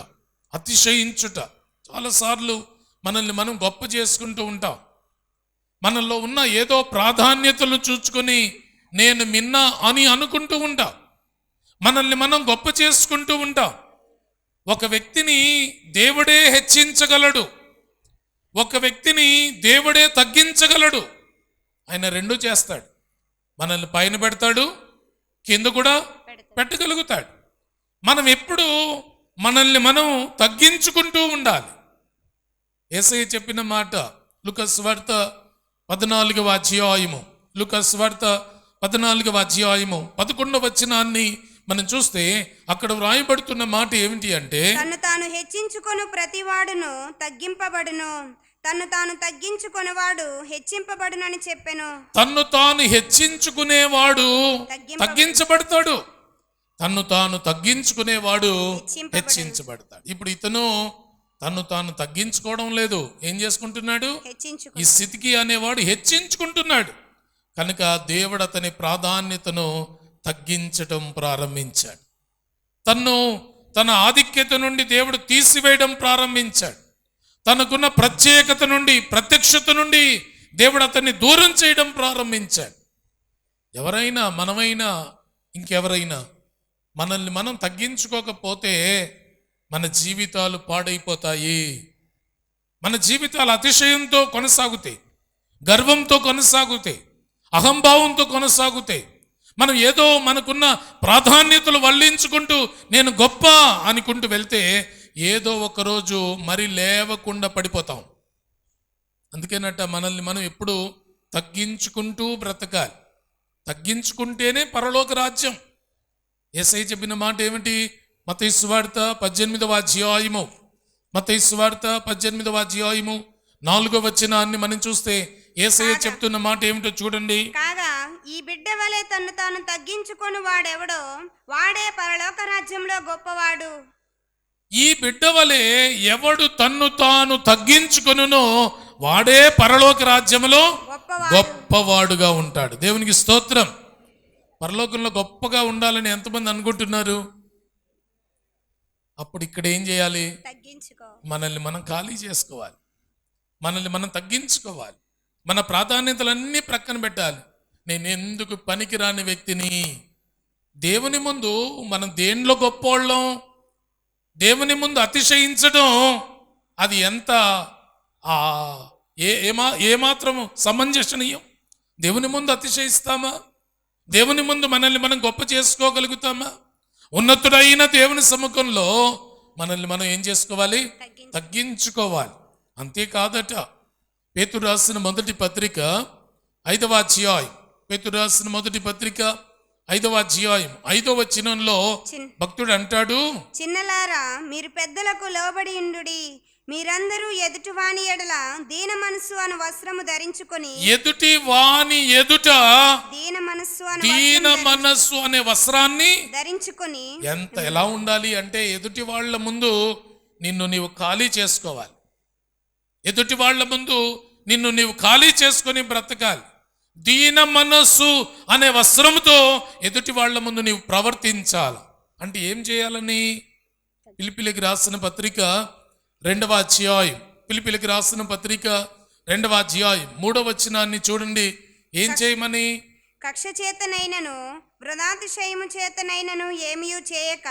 Speaker 1: అతిశయించుట. చాలాసార్లు మనల్ని మనం గొప్ప చేసుకుంటూ ఉంటాం. మనలో ఉన్న ఏదో ప్రాధాన్యతలు చూసుకొని నేను మిన్నా అని అనుకుంటూ ఉంటాం. మనల్ని మనం గొప్ప చేసుకుంటూ ఉంటాం. ఒక వ్యక్తిని దేవుడే హెచ్చించగలడు, ఒక వ్యక్తిని దేవుడే తగ్గించగలడు. ఆయన రెండూ చేస్తాడు. మనల్ని పైన పెడతాడు, కింద కూడా పెట్టగలుగుతాడు. మనం ఎప్పుడు మనల్ని మనం తగ్గించుకుంటూ ఉండాలి. యేసయ్య చెప్పిన మాట లూకా సువార్త 14వ అధ్యాయము, లూకా సువార్త 14వ అధ్యాయము 11వ వచనాన్ని మనం చూస్తే అక్కడ వ్రాయబడుతున్న మాట ఏమిటి అంటే,
Speaker 2: తను తాను హెచ్చించుకొను ప్రతివాడును తగ్గింపబడును, తను తాను తగ్గించుకొనివాడు హెచ్చింపబడునని చెప్పెను.
Speaker 1: తన్ను తాను హెచ్చించుకునేవాడు తగ్గించబడతాడు, తన్ను తాను తగ్గించుకునేవాడు హెచ్చించబడతాడు. ఇప్పుడు ఇతను తన్ను తాను తగ్గించుకోవడం లేదు, ఏం చేసుకుంటున్నాడు? ఈ స్థితికి అనేవాడు హెచ్చించుకుంటున్నాడు. కనుక దేవుడు అతని ప్రాధాన్యతను తగ్గించటం ప్రారంభించాడు. తన ఆధిక్యత నుండి దేవుడు తీసివేయడం ప్రారంభించాడు. తనకున్న ప్రత్యేకత నుండి, ప్రత్యక్షత నుండి దేవుడు అతన్ని దూరం చేయడం ప్రారంభించాడు. ఎవరైనా, మనమైనా, ఇంకెవరైనా మనల్ని మనం తగ్గించుకోకపోతే మన జీవితాలు పాడైపోతాయి. మన జీవితాలు అతిశయంతో కొనసాగుతాయి, గర్వంతో కొనసాగుతాయి, అహంభావంతో కొనసాగుతాయి. మనం ఏదో మనకున్న ప్రాధాన్యతలు వల్లించుకుంటూ నేను గొప్ప అనుకుంటూ వెళ్తే ఏదో ఒకరోజు మరి లేవకుండా పడిపోతాం. అందుకేనట మనల్ని మనం ఎప్పుడు తగ్గించుకుంటూ బ్రతకాలి. తగ్గించుకుంటేనే పరలోక రాజ్యం. యేసయ్య చెప్పిన మాట ఏమిటి? మత్తయి సువార్త 18వ అధ్యాయము, మత్తయి సువార్త 18వ అధ్యాయము 4వ వచనాన్ని మనం చూస్తే యేసయ్య చెప్తున్న మాట ఏమిటో చూడండి.
Speaker 2: కాగా ఈ బిడ్డ వలె తన్ను తాను తగ్గించుకొని వాడెవడో వాడే పరలోక రాజ్యంలో గొప్పవాడు.
Speaker 1: ఈ బిడ్డ వలె ఎవడు తన్ను తాను తగ్గించుకొనునో వాడే పరలోక రాజ్యంలో గొప్పవాడుగా ఉంటాడు. దేవునికి స్తోత్రం. పరలోకంలో గొప్పగా ఉండాలని ఎంతమంది అనుకుంటున్నారు? అప్పుడు ఇక్కడ ఏం చేయాలి? మనల్ని మనం ఖాళీ చేసుకోవాలి, మనల్ని మనం తగ్గించుకోవాలి, మన ప్రాధాన్యతలన్నీ ప్రక్కన పెట్టాలి. నేను ఎందుకు పనికిరాని వ్యక్తిని? దేవుని ముందు మనం దేనిలో గొప్పోళ్ళం? దేవుని ముందు అతిశయించడం అది ఎంత ఏమాత్రము సమంజసనీయం? దేవుని ముందు అతిశయిస్తామా? దేవుని ముందు మనల్ని మనం గొప్ప చేసుకోగలుగుతామా? ఉన్నతుడైన దేవుని సముఖంలో మనల్ని మనం ఏం చేసుకోవాలి? తగ్గించుకోవాలి. అంతేకాదట, పేతురు రాసిన మొదటి పత్రిక 5వ అధ్యాయం, పేతురు రాసిన మొదటి పత్రిక 5వ అధ్యాయం 5వ వచనంలో భక్తుడు అంటాడు,
Speaker 2: చిన్నలారా మీరు పెద్దలకు లోబడి ఉండుడి, మీరందరూ ఎదుటి వాని ఎడల దీన మనస్సు అను వస్త్రము ధరించుకొని,
Speaker 1: ఎదుటి వాని ఎదుట
Speaker 2: దీన
Speaker 1: మనస్సు అనే వస్త్రాన్ని
Speaker 2: ధరించుకొని,
Speaker 1: ఎలా ఉండాలి అంటే ఎదుటి వాళ్ళ ముందు నిన్ను నీవు ఖాళీ చేసుకోవాలి. ఎదుటి వాళ్ళ ముందు నిన్ను నీవు ఖాళీ చేసుకొని బ్రతకాలి. దీన మనస్సు అనే వస్త్రముతో ఎదుటి వాళ్ళ ముందు నీవు ప్రవర్తించాలి. అంటే ఏం చేయాలని? పిలిపిలికి రాసిన పత్రిక 2వ అధ్యాయం, పిలిపిలికి రాసిన పత్రిక 2వ అధ్యాయం 3వ వచనాన్ని చూడండి. ఏం చేయమని?
Speaker 2: కక్ష చేతనైనను వృధాతిశయము చేతనైనను ఏమీయూ చేయక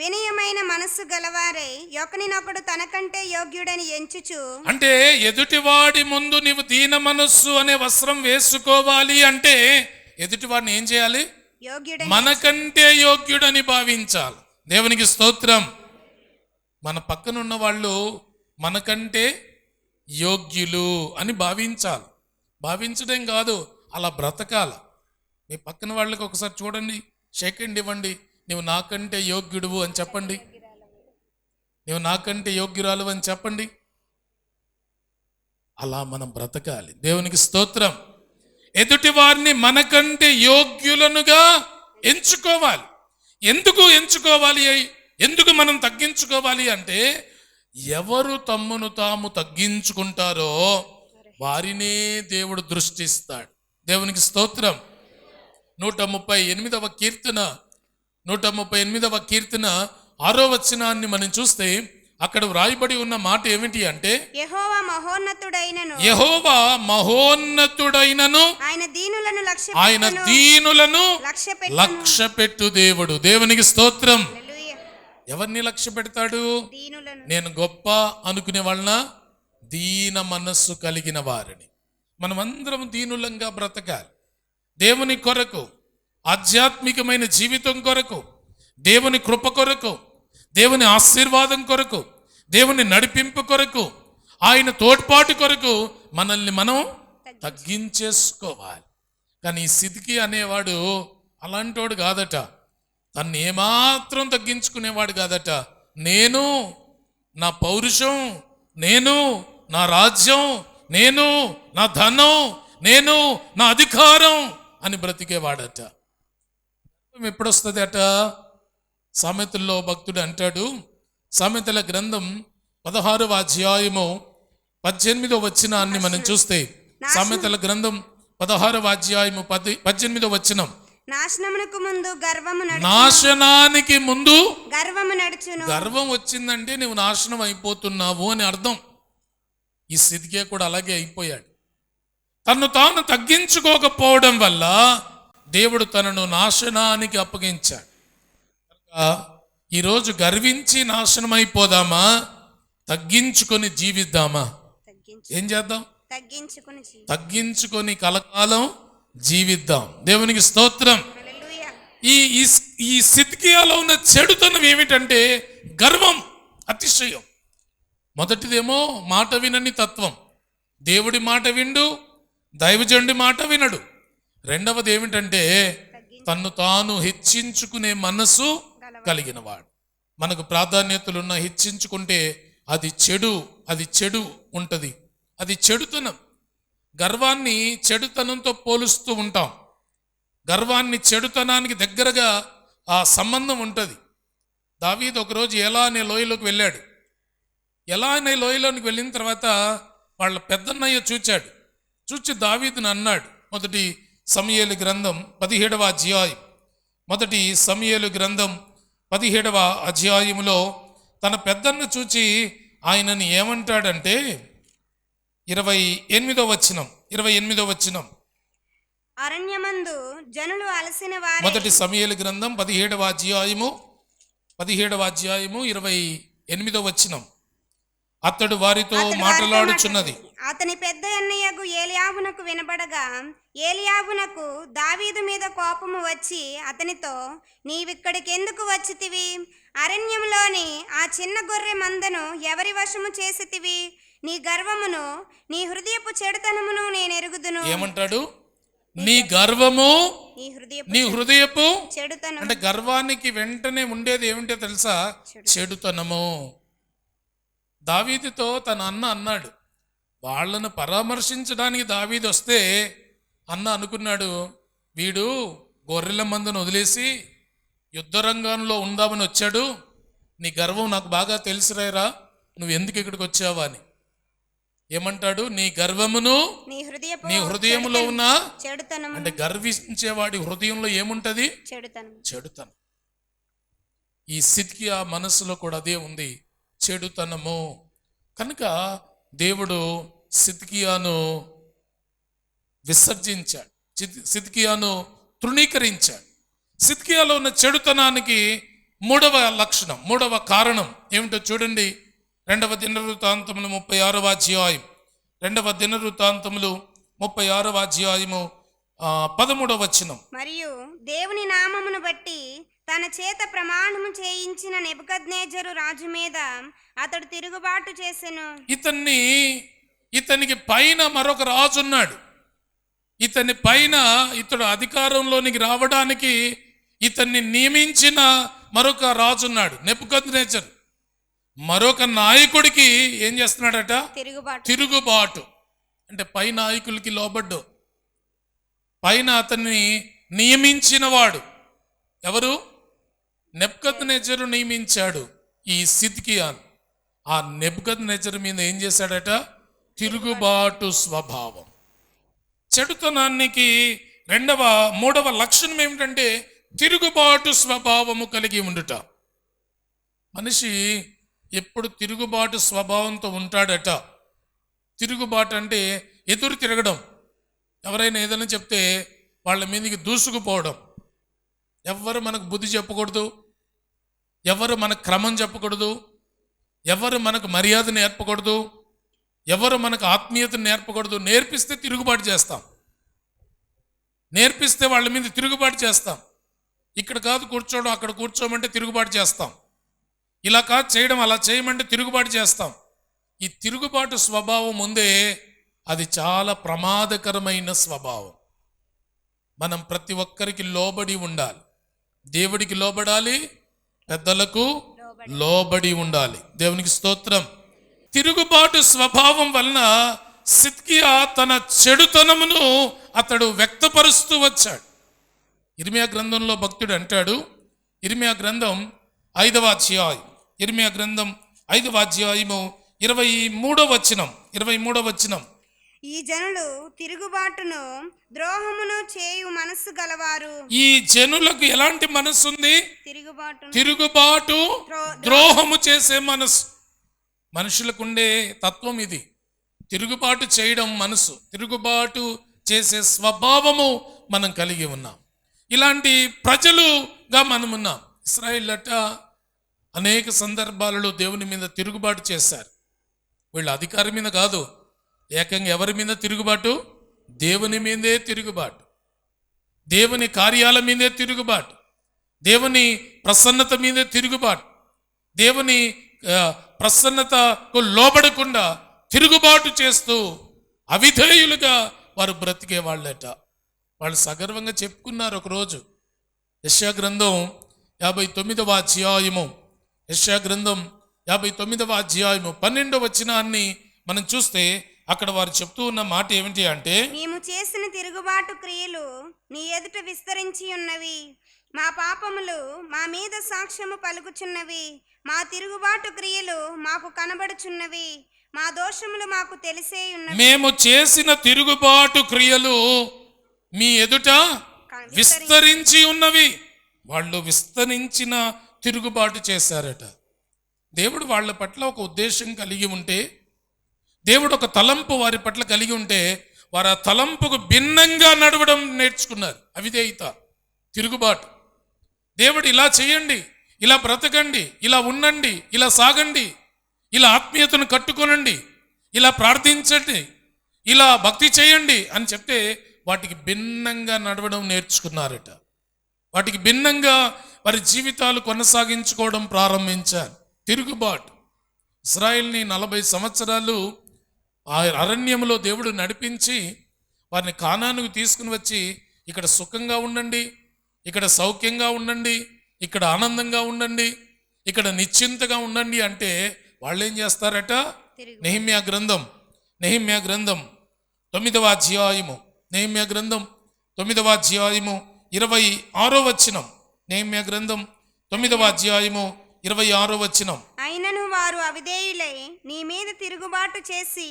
Speaker 2: వినయమైన మనస్సు గలవారై ఒకనినొకడు తనకంటే యోగ్యుడని ఎంచుచు.
Speaker 1: అంటే ఎదుటివాడి ముందు నీవు దీన మనస్సు అనే వస్త్రం వేసుకోవాలి అంటే ఎదుటివాడిని ఏం చేయాలి? మనకంటే యోగ్యుడని భావించాలి. దేవునికి స్తోత్రం. మన పక్కనున్న వాళ్ళు మనకంటే యోగ్యులు అని భావించాలి. భావించడం కాదు, అలా బ్రతకాల. మీ పక్కన వాళ్ళకి ఒకసారి చూడండి, షేక్ హ్యాండ్ ఇవ్వండి. నువ్వు నాకంటే యోగ్యుడువు అని చెప్పండి, నువ్వు నాకంటే యోగ్యురాలు అని చెప్పండి. అలా మనం బ్రతకాలి. దేవునికి స్తోత్రం. ఎదుటి వారిని మనకంటే యోగ్యులనుగా ఎంచుకోవాలి. ఎందుకు ఎంచుకోవాలి? ఎందుకు మనం తగ్గించుకోవాలి అంటే ఎవరు తమ్మును తాము తగ్గించుకుంటారో వారినే దేవుడు దృష్టిస్తాడు. దేవునికి స్తోత్రం. 138వ కీర్తన 138వ కీర్తన 6వ వచనాన్ని మనం చూస్తే అక్కడ వ్రాయబడి ఉన్న మాట ఏమిటి అంటే,
Speaker 2: యెహోవా మహోన్నతుడైనను
Speaker 1: యెహోవా మహోన్నతుడైనను
Speaker 2: ఆయన దీనులను
Speaker 1: లక్ష్యపెట్టు దేవుడు. దేవునికి స్తోత్రం.
Speaker 2: హల్లెలూయా.
Speaker 1: ఎవరిని లక్ష్య పెడతాడు?
Speaker 2: దీనులను.
Speaker 1: నేను గొప్ప అనుకునే వాళ్ళ దీన మనస్సు కలిగిన వారిని. మనమందరం దీనులంగా బ్రతకాలి. దేవుని కొరకు, ఆధ్యాత్మికమైన జీవితం కొరకు, దేవుని కృప కొరకు, దేవుని ఆశీర్వాదం కొరకు, దేవుని నడిపింపు కొరకు, ఆయన తోడ్పాటు కొరకు మనల్ని మనం తగ్గించేసుకోవాలి. కానీ ఈ సిద్కి అనేవాడు అలాంటోడు కాదట. తను ఏమాత్రం తగ్గించుకునేవాడు కాదట. నేను, నా పౌరుషం, నేను, నా రాజ్యం, నేను, నా ధనం, నేను, నా అధికారం అని బ్రతికేవాడట. ఎప్పుడొస్తుంది అట? సామెతల్లో భక్తుడు అంటాడు, సామెతల గ్రంథం 16వ అధ్యాయము 18వ వచనాన్ని మనం చూస్తే, సామెతల గ్రంథం 16వ అధ్యాయము 18వ వచనం,
Speaker 2: నాశనమునకు ముందు
Speaker 1: నాశనానికి ముందు
Speaker 2: గర్వము నడుచును.
Speaker 1: గర్వం వచ్చిందంటే నువ్వు నాశనం అయిపోతున్నావు అని అర్థం. ఈ సిద్కియా కూడా అలాగే అయిపోయాడు. తను తాను తగ్గించుకోకపోవడం వల్ల దేవుడు తనను నాశనానికి అప్పగించాడు. ఈరోజు గర్వించి నాశనం అయిపోదామా, తగ్గించుకొని జీవిద్దామా? ఏం చేద్దాం? తగ్గించుకొని కలకాలం జీవిద్దాం. దేవునికి స్తోత్రం. ఈ సిద్కియాలో ఉన్న చెడుతనం ఏమిటంటే గర్వం, అతిశయం. మొదటిదేమో మాట వినని తత్వం, దేవుడి మాట విండు, దైవజనుడి మాట వినడు. రెండవది ఏమిటంటే తన్ను తాను హెచ్చించుకునే మనసు కలిగినవాడు. మనకు ప్రాధాన్యతలున్న హెచ్చించుకుంటే అది చెడు ఉంటుంది. అది చెడుతనం. గర్వాన్ని చెడుతనంతో పోలుస్తూ ఉంటాం. గర్వాన్ని చెడుతనానికి దగ్గరగా ఆ సంబంధం ఉంటుంది. దావీదు ఒకరోజు ఎలా అనే లోయలోకి వెళ్ళాడు. ఎలా అనే లోయలోకి వెళ్ళిన తర్వాత వాళ్ళ పెద్దన్నయ్య చూచి దావీదుని అన్నాడు. మొదటి సమూయేలు గ్రంథం 17వ అధ్యాయం, మొదటి సమూయేలు గ్రంథం 17వ అధ్యాయములో తన పెద్దన్న చూచి ఆయనని ఏమంటాడంటే 28వ వచనం,
Speaker 2: అరణ్యమందు జనులు అలసిన వారే.
Speaker 1: మొదటి సమూయేలు గ్రంథం 17వ అధ్యాయము 28వ వచనం. అతడు వారితో మాట్లాడుచున్నది.
Speaker 2: అతని పెద్ద అన్నయ్యకు ఏలియాబునకు వినబడగా ఏలియాబునకు దావీదు మీద కోపము వచ్చి అతనితో, నీవిక్కడికి ఎందుకు వచ్చితివి? అరణ్యంలోని ఆ చిన్న గొర్రె మందను ఎవరి వశము చేసితివి? నీ గర్వమును, నీ హృదయపు చెడుతనమును నేను ఎరుగుదును.
Speaker 1: ఏమంటాడు? నీ గర్వము, నీ హృదయపు
Speaker 2: చెడుతనం.
Speaker 1: అంటే గర్వానికి వెంటనే ఉండేది ఏమిటో తెలుసా? చెడుతనము. దావీదుతో తన అన్న అన్నాడు, వాళ్ళను పరామర్శించడానికి దావీదు వస్తే అన్న అనుకున్నాడు, వీడు గొర్రెల మందును వదిలేసి యుద్ధ రంగంలో ఉందామని వచ్చాడు. నీ గర్వం నాకు బాగా తెలుసురాయరా, నువ్వు ఎందుకు ఇక్కడికి వచ్చావా అని. ఏమంటాడు? నీ గర్వమును, నీ హృదయంలో ఉన్న
Speaker 2: చెడుతనం.
Speaker 1: అంటే గర్వించేవాడి హృదయంలో ఏముంటది? చెడుతనం. ఈ సిద్కియా మనసులో కూడా అదే ఉంది, చెడుతనము. కనుక దేవుడు సిద్కియాను విసర్జించాడు, సిద్కియాను తృణీకరించాడు. సిద్కియాలో ఉన్న చెడుతనానికి మూడవ లక్షణం, మూడవ కారణం ఏమిటో చూడండి. 2వ దినవృత్తాంతములు 36వ అధ్యాయం, 2వ దినవృత్తాంతములు 36వ అధ్యాయము 13వ వచనం.
Speaker 2: మరియు దేవుని నామమును బట్టి తన చేత ప్రమాణము చేయించిన నెబుకద్నెజరు రాజు మీద అతడు తిరుగుబాటు చేసెను.
Speaker 1: ఇతనికి పైన మరొక రాజు ఉన్నాడు. ఇతని పైన ఇతడు అధికారంలోనికి రావడానికి ఇతన్ని నియమించిన మరొక రాజు ఉన్నాడు, నెబుకద్నెజరు. మరొక నాయకుడికి ఏం చేస్తున్నాడట? తిరుగుబాటు. అంటే పై నాయకులకి లోబడ్డు. పైన అతన్ని నియమించిన వాడు ఎవరు? నెబుకద్నెజరు నియమించాడు ఈ సిద్కియాను. ఆ నెబుకద్నెజరు మీద ఏం చేశాడట? తిరుగుబాటు స్వభావం. చెడుతనానికి మూడవ లక్షణం ఏమిటంటే తిరుగుబాటు స్వభావము కలిగి ఉండుట. మనిషి ఎప్పుడు తిరుగుబాటు స్వభావంతో ఉంటాడట. తిరుగుబాటు అంటే ఎదురు తిరగడం, ఎవరైనా ఏదైనా చెప్తే వాళ్ళ మీదకి దూసుకుపోవడం, ఎవరు మనకు బుద్ధి చెప్పకూడదు, ఎవరు మనకు క్రమం చెప్పకూడదు, ఎవరు మనకు మర్యాద నేర్పకూడదు, ఎవరు మనకు ఆత్మీయత నేర్పకూడదు. నేర్పిస్తే తిరుగుబాటు చేస్తాం, నేర్పిస్తే వాళ్ళ మీద తిరుగుబాటు చేస్తాం. ఇక్కడ కాదు కూర్చోవడం, అక్కడ కూర్చోమంటే తిరుగుబాటు చేస్తాం. ఇలా కాదు చేయడం, అలా చేయమంటే తిరుగుబాటు చేస్తాం. ఈ తిరుగుబాటు స్వభావం ఉందే, అది చాలా ప్రమాదకరమైన స్వభావం. మనం ప్రతి ఒక్కరికి లోబడి ఉండాలి. దేవుడికి లోబడాలి, పెద్దలకు లోబడి ఉండాలి. దేవునికి స్తోత్రం. తిరుగుబాటు స్వభావం వలన సిద్కియా తన చెడుతనమును అతడు వ్యక్తపరుస్తూ వచ్చాడు. ఇర్మియా గ్రంథంలో భక్తుడు అంటాడు, ఇర్మియా గ్రంథం 5వ అధ్యాయం, ఇర్మియా గ్రంథం 5వ అధ్యాయము 23వ వచనం.
Speaker 2: ఈ జనులు తిరుగుబాటును ద్రోహమును చేయు మనస్సు గలవారు.
Speaker 1: ఈ జనులకు ఎలాంటి మనస్సు ఉంది? తిరుగుబాటు ద్రోహము చేసే మనస్సు. మనుషులకు ఉండే తత్వం ఇది, తిరుగుబాటు చేయడం మనసు, తిరుగుబాటు చేసే స్వభావము మనం కలిగి ఉన్నాం. ఇలాంటి ప్రజలుగా మనం ఉన్నాం. ఇశ్రాయేలు అట అనేక సందర్భాలలో దేవుని మీద తిరుగుబాటు చేశారు. వీళ్ళ అధికారి మీద కాదు, ఏకంగా ఎవరి మీద తిరుగుబాటు? దేవుని మీదే తిరుగుబాటు, దేవుని కార్యాల మీదే తిరుగుబాటు, దేవుని ప్రసన్నత మీదే తిరుగుబాటు, దేవుని ప్రసన్నతకు లోబడకుండా తిరుగుబాటు చేస్తూ అవిధేయులుగా వారు బ్రతికే వాళ్ళట. వాళ్ళు సగర్వంగా చెప్పుకున్నారు ఒకరోజు. యెషయా గ్రంథం 59వ అధ్యాయము, యెషయా గ్రంథం 59వ అధ్యాయము 12వ వచనాన్ని మనం చూస్తే అక్కడ వారు చెప్తూ ఉన్న మాట ఏమిటి అంటే,
Speaker 2: మేము చేసిన తిరుగుబాటు క్రియలు నీ ఎదుట విస్తరించి ఉన్నవి, మా పాపములు మా మీద సాక్ష్యము పలుకుచున్నవి, మా తిరుగుబాటు క్రియలు మాకు కనబడుచున్నవి, మా దోషములు మాకు తెలిసే ఉన్నవి.
Speaker 1: మేము చేసిన తిరుగుబాటు క్రియలు మీ ఎదుట విస్తరించి ఉన్నవి. వాళ్ళు విస్తరించిన తిరుగుబాటు చేశారట. దేవుడు వాళ్ళ పట్ల ఒక ఉద్దేశం కలిగి ఉంటే, దేవుడు ఒక తలంపు వారి పట్ల కలిగి ఉంటే, వారు ఆ తలంపుకు భిన్నంగా నడవడం నేర్చుకున్నారు. అవిధేయత, తిరుగుబాటు. దేవుడు ఇలా చేయండి, ఇలా బ్రతకండి, ఇలా ఉండండి, ఇలా సాగండి, ఇలా ఆత్మీయతను కట్టుకోనండి, ఇలా ప్రార్థించండి, ఇలా భక్తి చేయండి అని చెప్తే వాటికి భిన్నంగా నడవడం నేర్చుకున్నారట. వాటికి భిన్నంగా వారి జీవితాలు కొనసాగించుకోవడం ప్రారంభించారు. తిరుగుబాటు. ఇశ్రాయేల్ని 40 సంవత్సరాలు ఆ అరణ్యంలో దేవుడు నడిపించి వారిని కానానుకు తీసుకుని వచ్చి, ఇక్కడ సుఖంగా ఉండండి, ఇక్కడ సౌఖ్యంగా ఉండండి, ఇక్కడ ఆనందంగా ఉండండి, ఇక్కడ నిశ్చింతగా ఉండండి అంటే వాళ్ళు ఏం చేస్తారట? నెహెమ్యా గ్రంథం 9వ అధ్యాయము, నెహెమ్యా గ్రంథం 9వ అధ్యాయము 26వ వచనం. నెహెమ్యా గ్రంథం 9వ అధ్యాయము 26వ వచనం.
Speaker 2: అయినను వారు అవిధేయులై నీ మీద తిరుగుబాటు చేసి,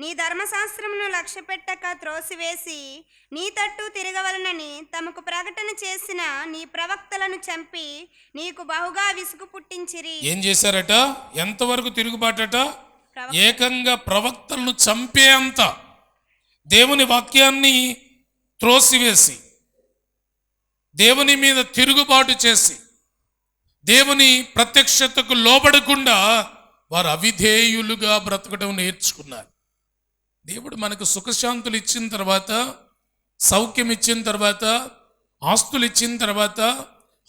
Speaker 2: నీ ధర్మశాస్త్రమును లక్ష్యపెట్టక త్రోసివేసి, నీ తట్టు తిరగవలనని తమకు ప్రకటన చేసిన నీ ప్రవక్తలను చంపి నీకు బహుగా విసుగు పుట్టించిరి.
Speaker 1: ఏం చేశారట? ఎంతవరకు తిరుగుబాటట? ఏకంగా ప్రవక్తలను చంపే అంత, దేవుని వాక్యాన్ని త్రోసివేసి, దేవుని మీద తిరుగుబాటు చేసి, దేవుని ప్రత్యక్షతకు లోబడకుండా వారు అవిధేయులుగా బ్రతకడం నేర్చుకున్నారు. దేవుడు మనకు సుఖశాంతులు ఇచ్చిన తర్వాత, సౌఖ్యం ఇచ్చిన తర్వాత, ఆస్తులు ఇచ్చిన తర్వాత,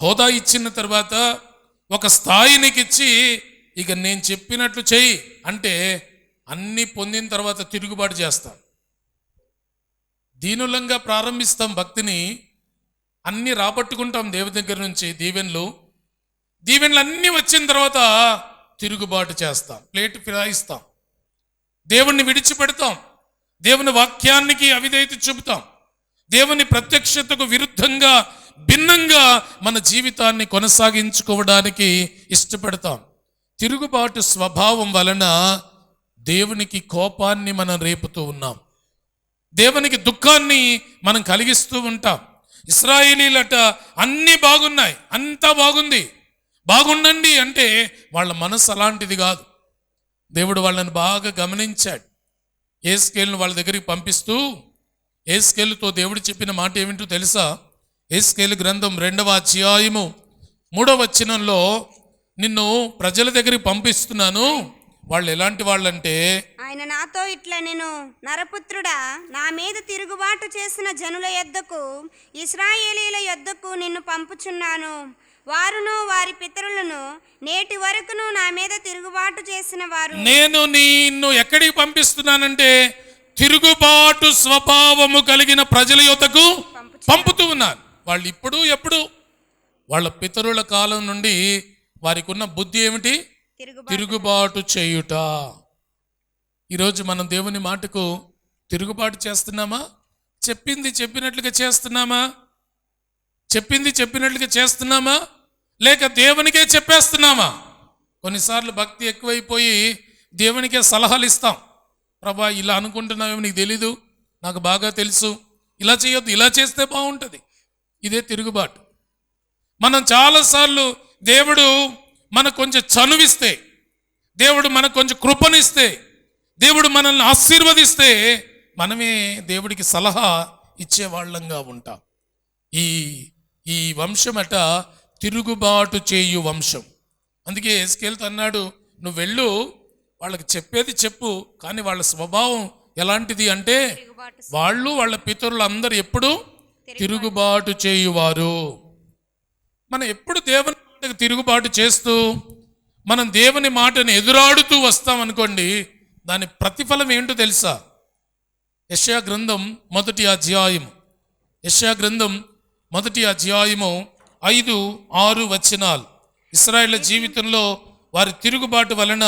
Speaker 1: హోదా ఇచ్చిన తర్వాత, ఒక స్థాయినికి ఇచ్చి ఇక నేను చెప్పినట్లు చెయ్యి అంటే అన్నీ పొందిన తర్వాత తిరుగుబాటు చేస్తాం. దీనులంగా ప్రారంభిస్తాం భక్తిని, అన్నీ రాబట్టుకుంటాం దేవుని దగ్గర నుంచి దీవెనలు అన్నీ వచ్చిన తర్వాత తిరుగుబాటు చేస్తాం, ప్లేట్ ఫిరాయిస్తాం, దేవుణ్ణి విడిచిపెడతాం, దేవుని వాక్యానికి అవిధేయత చూపుతాం, దేవుని ప్రత్యక్షతకు విరుద్ధంగా భిన్నంగా మన జీవితాన్ని కొనసాగించుకోవడానికి ఇష్టపడతాం. తిరుగుబాటు స్వభావం వలన దేవునికి కోపాన్ని మనం రేపుతూ ఉన్నాం, దేవునికి దుఃఖాన్ని మనం కలిగిస్తూ ఉంటాం. ఇశ్రాయేలీలట అన్నీ బాగున్నాయి, అంతా బాగుంది, బాగుండండి అంటే వాళ్ళ మనసు అలాంటిది కాదు. దేవుడు వాళ్ళని బాగా గమనించాడు. యేస్కేలును వాళ్ళ దగ్గరికి పంపిస్తూ యేస్కేలుతో దేవుడు చెప్పిన మాట ఏమిటో తెలుసా? యేస్కేలు గ్రంథం 2వ అధ్యాయము 3వ వచనంలో, నిన్ను ప్రజల దగ్గరికి పంపిస్తున్నాను, వాళ్ళు ఎలాంటి వాళ్ళంటే,
Speaker 2: ఆయన నాతో ఇట్లా నేను నరపుత్రుడా, నా మీద తిరుగుబాటు చేసిన జనుల యొద్దకు, ఇశ్రాయేలీల యొద్దకు నిన్ను పంపుచున్నాను. వారును వారి పితరులను నేటి వరకును నా మీద తిరుగుబాటు చేసిన వారు.
Speaker 1: నేను నిన్ను ఎక్కడికి పంపిస్తున్నానంటే తిరుగుబాటు స్వభావము కలిగిన ప్రజల యొద్దకు పంపుతూ ఉన్నాను. వాళ్ళు ఇప్పుడు ఎప్పుడు వాళ్ళ పితరుల కాలం నుండి వారికి ఉన్న బుద్ధి ఏమిటి? తిరుగుబాటు చేయుట. ఈరోజు మనం దేవుని మాటకు తిరుగుబాటు చేస్తున్నామా? చెప్పింది చెప్పినట్లుగా చేస్తున్నామా? చెప్పింది చెప్పినట్లుగా చేస్తున్నామా? లేక దేవునికే చెప్పేస్తున్నామా? కొన్నిసార్లు భక్తి ఎక్కువైపోయి దేవునికే సలహాలు ఇస్తాం. ప్రభా, ఇలా అనుకుంటున్నావేమో, నీకు తెలీదు, నాకు బాగా తెలుసు, ఇలా చేయొద్దు, ఇలా చేస్తే బాగుంటుంది. ఇదే తిరుగుబాటు. మనం చాలాసార్లు దేవుడు మనకు కొంచెం చనువిస్తే, దేవుడు మనకు కొంచెం కృపనిస్తే, దేవుడు మనల్ని ఆశీర్వదిస్తే మనమే దేవుడికి సలహా ఇచ్చేవాళ్ళంగా ఉంటాం. ఈ వంశం అట తిరుగుబాటు చేయు వంశం. అందుకే యేస్కేలుతో అన్నాడు, నువ్వు వెళ్ళు, వాళ్ళకి చెప్పేది చెప్పు, కానీ వాళ్ళ స్వభావం ఎలాంటిది అంటే వాళ్ళు వాళ్ళ పితరులు అందరూ ఎప్పుడు తిరుగుబాటు చేయువారు. మనం ఎప్పుడు దేవుని మాటకు తిరుగుబాటు చేస్తూ మనం దేవుని మాటను ఎదురాడుతూ వస్తాం అనుకోండి, దాని ప్రతిఫలం ఏంటో తెలుసా? యెషయా గ్రంథం 1వ అధ్యాయం, యెషయా గ్రంథం 1వ అధ్యాయము 5-6 వచనాలు. ఇశ్రాయేలు జీవితంలో వారి తిరుగుబాటు వలన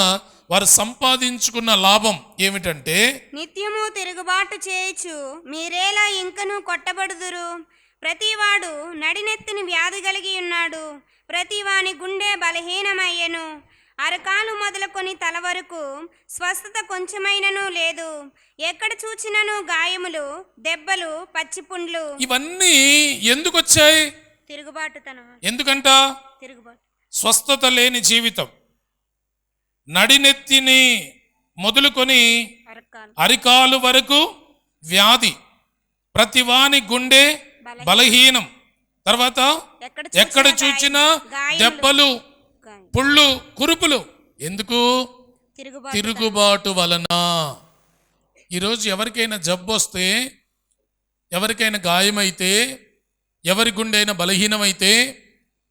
Speaker 1: వారు సంపాదించుకున్న లాభం ఏమిటంటే,
Speaker 2: నిత్యము తిరుగుబాటు చేయొచ్చు మీరేలా ఇంకను కొట్టబడుదురు. ప్రతివాడు నడినెత్తిని వ్యాధి కలిగి ఉన్నాడు, ప్రతివాని గుండె బలహీనమయ్యెను. అరకాలు మొదలుకొని తల వరకు స్వస్థత కొంచెమైనను లేదు. ఎక్కడ చూచినను గాయములు, దెబ్బలు, పచ్చిపుండ్లు.
Speaker 1: ఇవన్నీ ఎందుకు వచ్చాయి?
Speaker 2: తిరుగుబాటుతనం.
Speaker 1: ఎందుకంట?
Speaker 2: తిరుగుబాటు.
Speaker 1: స్వస్థత లేని జీవితం, నడినెత్తిని మొదలుకొని అరికాలు వరకు వ్యాధి, ప్రతివాని గుండె బలహీనం, తర్వాత ఎక్కడ చూచినా దెబ్బలు, పుళ్ళు, కురుపులు. ఎందుకు? తిరుగుబాటు వలన. ఈరోజు ఎవరికైనా జబ్బు వస్తే, ఎవరికైనా గాయమైతే, ఎవరి గుండె అయినా బలహీనమైతే,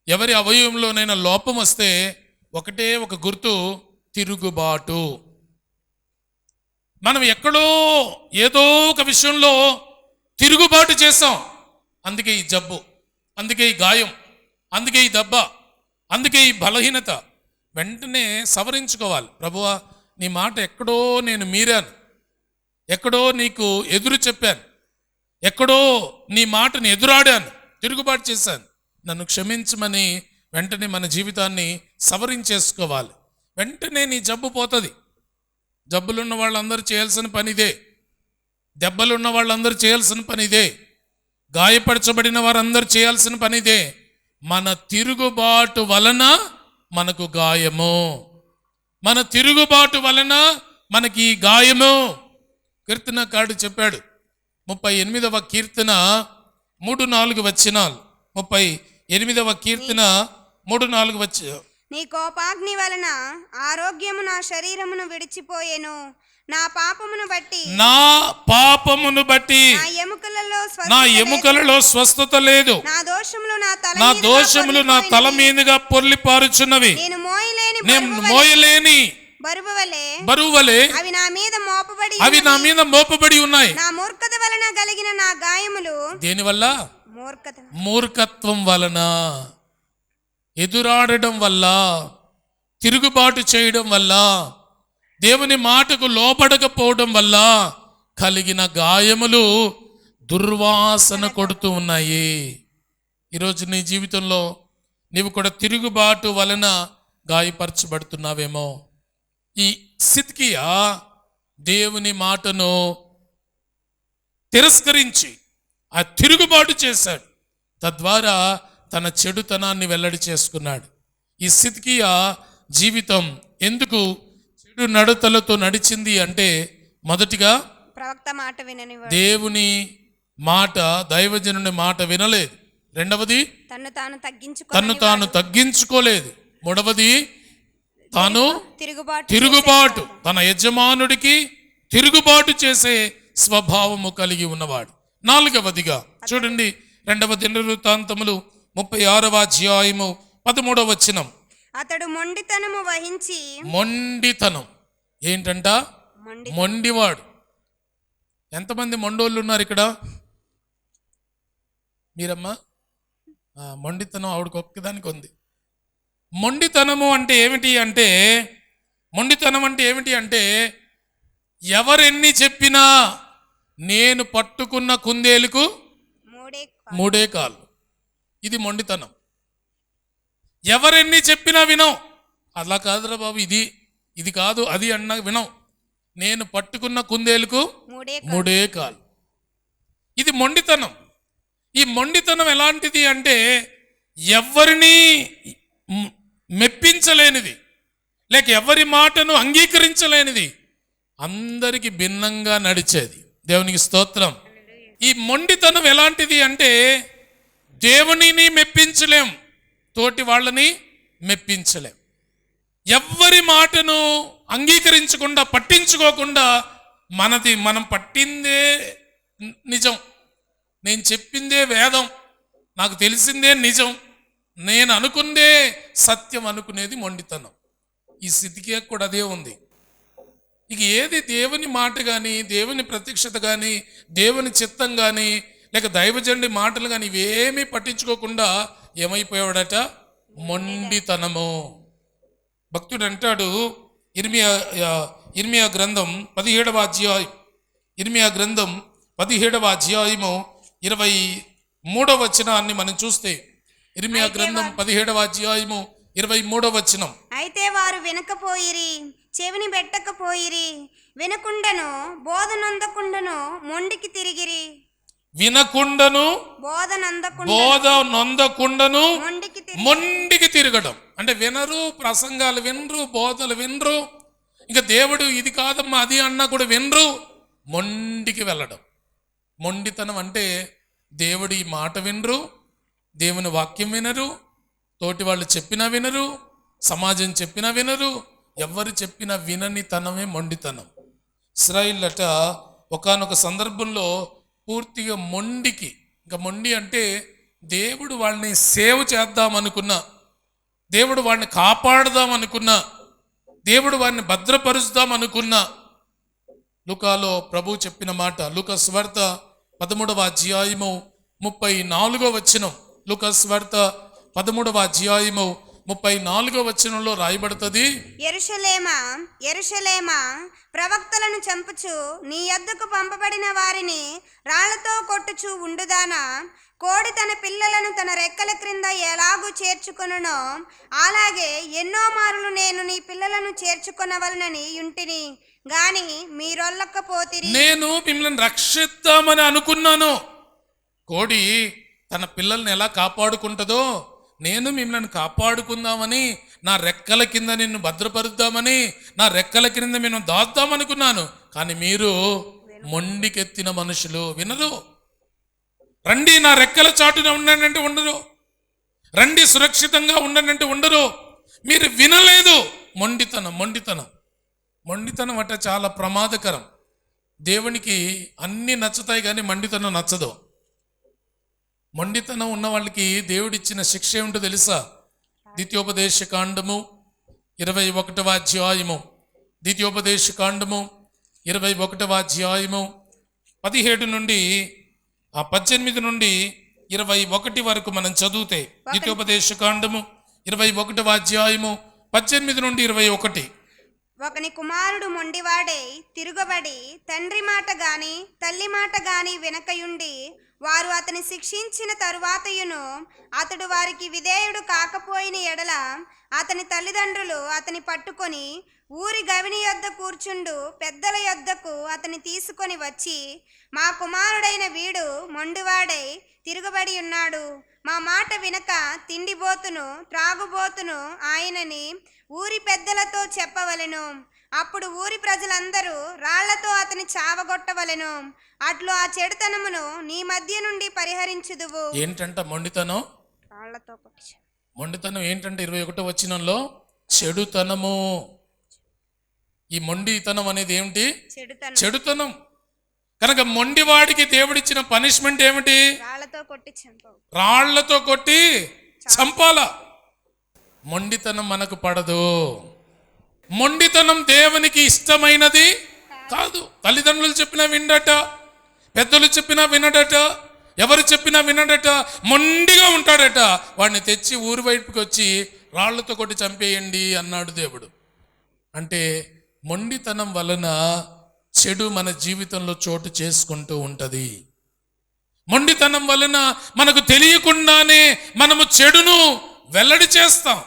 Speaker 1: ఎవరి అవయవంలోనైనా లోపం వస్తే ఒకటే ఒక గుర్తు, తిరుగుబాటు. మనం ఎక్కడో ఏదో ఒక విషయంలో తిరుగుబాటు చేస్తాం. అందుకే ఈ జబ్బు, అందుకే ఈ గాయం, అందుకే ఈ దెబ్బ, అందుకే ఈ బలహీనత. వెంటనే సవరించుకోవాలి. ప్రభువా, నీ మాట ఎక్కడో నేను మీరాను, ఎక్కడో నీకు ఎదురు చెప్పాను, ఎక్కడో నీ మాటని ఎదురాడాను, తిరుగుబాటు చేశాను, నన్ను క్షమించమని వెంటనే మన జీవితాన్ని సవరించేసుకోవాలి. వెంటనే నీ జబ్బు పోతుంది. జబ్బులున్న వాళ్ళందరూ చేయాల్సిన పని ఇదే, దెబ్బలున్న వాళ్ళందరూ చేయాల్సిన పని ఇదే, గాయపరచబడిన వారందరూ చేయాల్సిన పని ఇదే. మన తిరుగుబాటు వలన మనకు గాయము, మన తిరుగుబాటు వలన మనకి ఈ గాయము. కీర్తనకారుడు చెప్పాడు, 38వ కీర్తన 3-4 వచనాలు. 38వ కీర్తన 3-4 వచనాలు.
Speaker 2: నీ కోపాగ్ని వలన ఆరోగ్యము నా శరీరమును విడిచిపోయెను. నా పాపమును బట్టి
Speaker 1: నా ఎముకలలో స్వస్థత లేదు. నా దోషములు నా తల మీదుగా పొర్లి పారుచున్నవి. నేను మోయలేని బరువు వలె
Speaker 2: అవి నా మీద మోపబడి
Speaker 1: ఉన్నాయి.
Speaker 2: నా మూర్ఖత వలన కలిగిన నా గాయములు.
Speaker 1: దేనివల్ల? మూర్ఖత్వం వలన, ఎదురాడడం వల్ల, తిరుగుబాటు చేయడం వల్ల, దేవుని మాటకు లోపడకపోవడం వల్ల కలిగిన గాయములు దుర్వాసన కొడుతూ ఉన్నాయి. ఈరోజు నీ జీవితంలో నీవు కూడా తిరుగుబాటు వలన గాయపరచబడుతున్నావేమో. ఈ సిద్కియా దేవుని మాటను తిరస్కరించి ఆ తిరుగుబాటు చేశాడు. తద్వారా తన చెడుతనాన్ని వెల్లడి చేసుకున్నాడు. ఈ సిద్కియా జీవితం ఎందుకు చెడు నడతలతో నడిచింది అంటే, మొదటిగా
Speaker 2: ప్రవక్త మాట వినని
Speaker 1: దేవుని మాట, దైవజనుని మాట వినలేదు. రెండవది తన్ను తాను తగ్గించుకోలేదు. మూడవది తాను తిరుగుబాటు, తన యజమానుడికి తిరుగుబాటు చేసే స్వభావము కలిగి ఉన్నవాడు. నాలుగవదిగా చూడండి, 2వ దినవృత్తాంతములు 36వ అధ్యాయము 13వ వచనం.
Speaker 2: అతడు మొండితనము వహించి,
Speaker 1: మొండితనం ఏంటంట? మొండివాడు. ఎంతమంది మొండోళ్ళు ఉన్నారు ఇక్కడ? మీరమ్మా? మొండితనం ఆవిడకి ఒక్కదానికి ఉంది. మొండితనము అంటే ఏమిటి అంటే, మొండితనం అంటే ఏమిటి అంటే, ఎవరెన్ని చెప్పినా నేను పట్టుకున్న కుందేలుకు మూడే కాళ్ళు. ఇది మొండితనం. ఎవరెన్ని చెప్పినా వినం. అలా కాదురా బాబు, ఇది కాదు అది అన్నా వినం. నేను పట్టుకున్న కుందేలుకు మూడే కాళ్ళు. ఇది మొండితనం. ఈ మొండితనం ఎలాంటిది అంటే, ఎవరిని మెప్పించలేనిది, లేక ఎవరి మాటను అంగీకరించలేనిది, అందరికి భిన్నంగా నడిచేది. దేవునికి స్తోత్రం. ఈ మొండితనం ఎలాంటిది అంటే, దేవునిని మెప్పించలేం, తోటి వాళ్ళని మెప్పించలేం. ఎవ్వరి మాటను అంగీకరించకుండా, పట్టించుకోకుండా, మనం పట్టిందే నిజం, నేను చెప్పిందే వేదం, నాకు తెలిసిందే నిజం, నేను అనుకుందే సత్యం అనుకునేది మొండితనం. ఈ స్థితికి కూడా అదే ఉంది. ఇక ఏది దేవుని మాట కానీ, దేవుని ప్రత్యక్షత కానీ, దేవుని చిత్తం కానీ, లేక దైవజనుడి మాటలు కానీ ఇవేమీ పట్టించుకోకుండా ఏమైపోయాడట? మొండితనము. భక్తుడు అంటాడు, ఇర్మియా గ్రంథం 17వ అధ్యాయం, ఇర్మియా గ్రంథం 17వ అధ్యాయము 23వ వచనాన్ని మనం చూస్తే, ఇర్మియా గ్రంథం 17వ అధ్యాయము 23వ వచనం.
Speaker 2: అయితే వారు వినకపోయిరి, చెవిని పెట్టకపోయిరి, వినకుండను బోధనొందకుండను మొండికి తిరిగిరి.
Speaker 1: వినకుండను బోధనొందకుండను మొండికి తిరగడం అంటే, వినరు, ప్రసంగాలు వినరు, బోధలు వినరు, ఇంకా దేవుడు ఇది కాదమ్మా అది అన్నా కూడా వినరు, మొండికి వెళ్ళడం. మొండితనం అంటే దేవుడి మాట వినరు, దేవుని వాక్యం వినరు, తోటి వాళ్ళు చెప్పినా వినరు, సమాజం చెప్పినా వినరు, ఎవరు చెప్పినా వినని తనమే మొండితనం. ఇశ్రాయేలట ఒకానొక సందర్భంలో పూర్తిగా మొండికి, ఇంకా మొండి అంటే దేవుడు వాళ్ళని సేవ్ చేద్దామనుకున్నా, దేవుడు వాడిని కాపాడదామనుకున్నా, దేవుడు వాడిని భద్రపరుస్తామనుకున్నా, లూకాలో ప్రభు చెప్పిన మాట, లూకా సువార్త 13వ అధ్యాయము 34వ వచనం. లూకా సువార్త 13వ అధ్యాయము 34వ వచనంలో రాయబడుతుంది,
Speaker 2: యెరూషలేమా యెరూషలేమా, ప్రవక్తలను చంపుచు నీ యొద్దకు పంపబడిన వారిని రాళ్లతో కొట్టుచు ఉండుదానా, కోడి తన పిల్లలను తన రెక్కల క్రింద ఎలాగూ చేర్చుకొనునో అలాగే ఎన్నో మారులు నేను నీ పిల్లలను చేర్చుకొనవలనని యుంటిని గాని మీరొల్లకపోతిరి.
Speaker 1: నేను మిమ్మల్ని రక్షిద్దామని అనుకున్నాను. కోడి తన పిల్లల్ని ఎలా కాపాడుకుంటుందో, నేను మిమ్మల్ని కాపాడుకుందామని, నా రెక్కల కింద నిన్ను భద్రపరుద్దామని, నా రెక్కల కింద నేను దాద్దామనుకున్నాను. కానీ మీరు మొండికెత్తిన మనుషులు, వినరు. రండి నా రెక్కల చాటున ఉండండి ఉండరు, రండి సురక్షితంగా ఉండండి ఉండరు. మీరు వినలేదు. మొండితనం అంటే చాలా ప్రమాదకరం. దేవునికి అన్నీ నచ్చుతాయి కానీ మొండితనం నచ్చదు. మొండితనం ఉన్న వాళ్ళకి దేవుడిచ్చిన శిక్ష ఏమిటో తెలుసా? ద్వితీయోపదేశ కాండము 21వ అధ్యాయము, ద్వితీయోపదేశ కాండము 21వ అధ్యాయము 17 నుండి 18 నుండి 21 వరకు మనం చదివితే, ద్వితీయోపదేశ కాండము 21వ అధ్యాయము 18 నుండి 21.
Speaker 2: ఒకని కుమారుడు మొండివాడై తిరుగబడి తండ్రి మాట గాని తల్లి మాట గాని వెనకయుండి వారు అతని శిక్షించిన తరువాతయును అతడు వారికి విధేయుడు కాకపోయిన ఎడల అతని తల్లిదండ్రులు అతని పట్టుకొని ఊరి గవిని యొద్ద కూర్చుండు పెద్దల యొద్దకు అతని తీసుకొని వచ్చి, మా కుమారుడైన వీడు మొండివాడై తిరుగుబడి ఉన్నాడు, మా మాట వినక తిండిబోతును త్రాగుబోతును ఆయనని ఊరి పెద్దలతో చెప్పవలెను. అప్పుడు ఊరి ప్రజలందరూ రాళ్లతో అతని చావగొట్టవలెను. అట్లు ఆ చెడుతనమును నీ మధ్య నుండి పరిహరించుదువు.
Speaker 1: ఏంటంట మొండితనం?
Speaker 2: రాళ్లతో కొట్టి.
Speaker 1: మొండితనం ఏంటంటే 21వ వచనంలో చెడుతనము. ఈ మొండితనం అనేది ఏమిటి? చెడుతనం. కనుక మొండివాడికి దేవుడిచ్చిన పనిష్మెంట్ ఏమిటి? రాళ్లతో కొట్టి చంపాల. మొండితనం మనకు పడదు. మొండితనం దేవునికి ఇష్టమైనది కాదు. తల్లిదండ్రులు చెప్పినా వినడట, పెద్దలు చెప్పినా వినడట, ఎవరు చెప్పినా వినడట, మొండిగా ఉంటాడట. వాడిని తెచ్చి ఊరి వైపుకి వచ్చి రాళ్లతో కొట్టి చంపేయండి అన్నాడు దేవుడు. అంటే మొండితనం వలన చెడు మన జీవితంలో చోటు చేసుకుంటూ ఉంటుంది. మొండితనం వలన మనకు తెలియకుండానే మనము చెడును వెల్లడి చేస్తాం.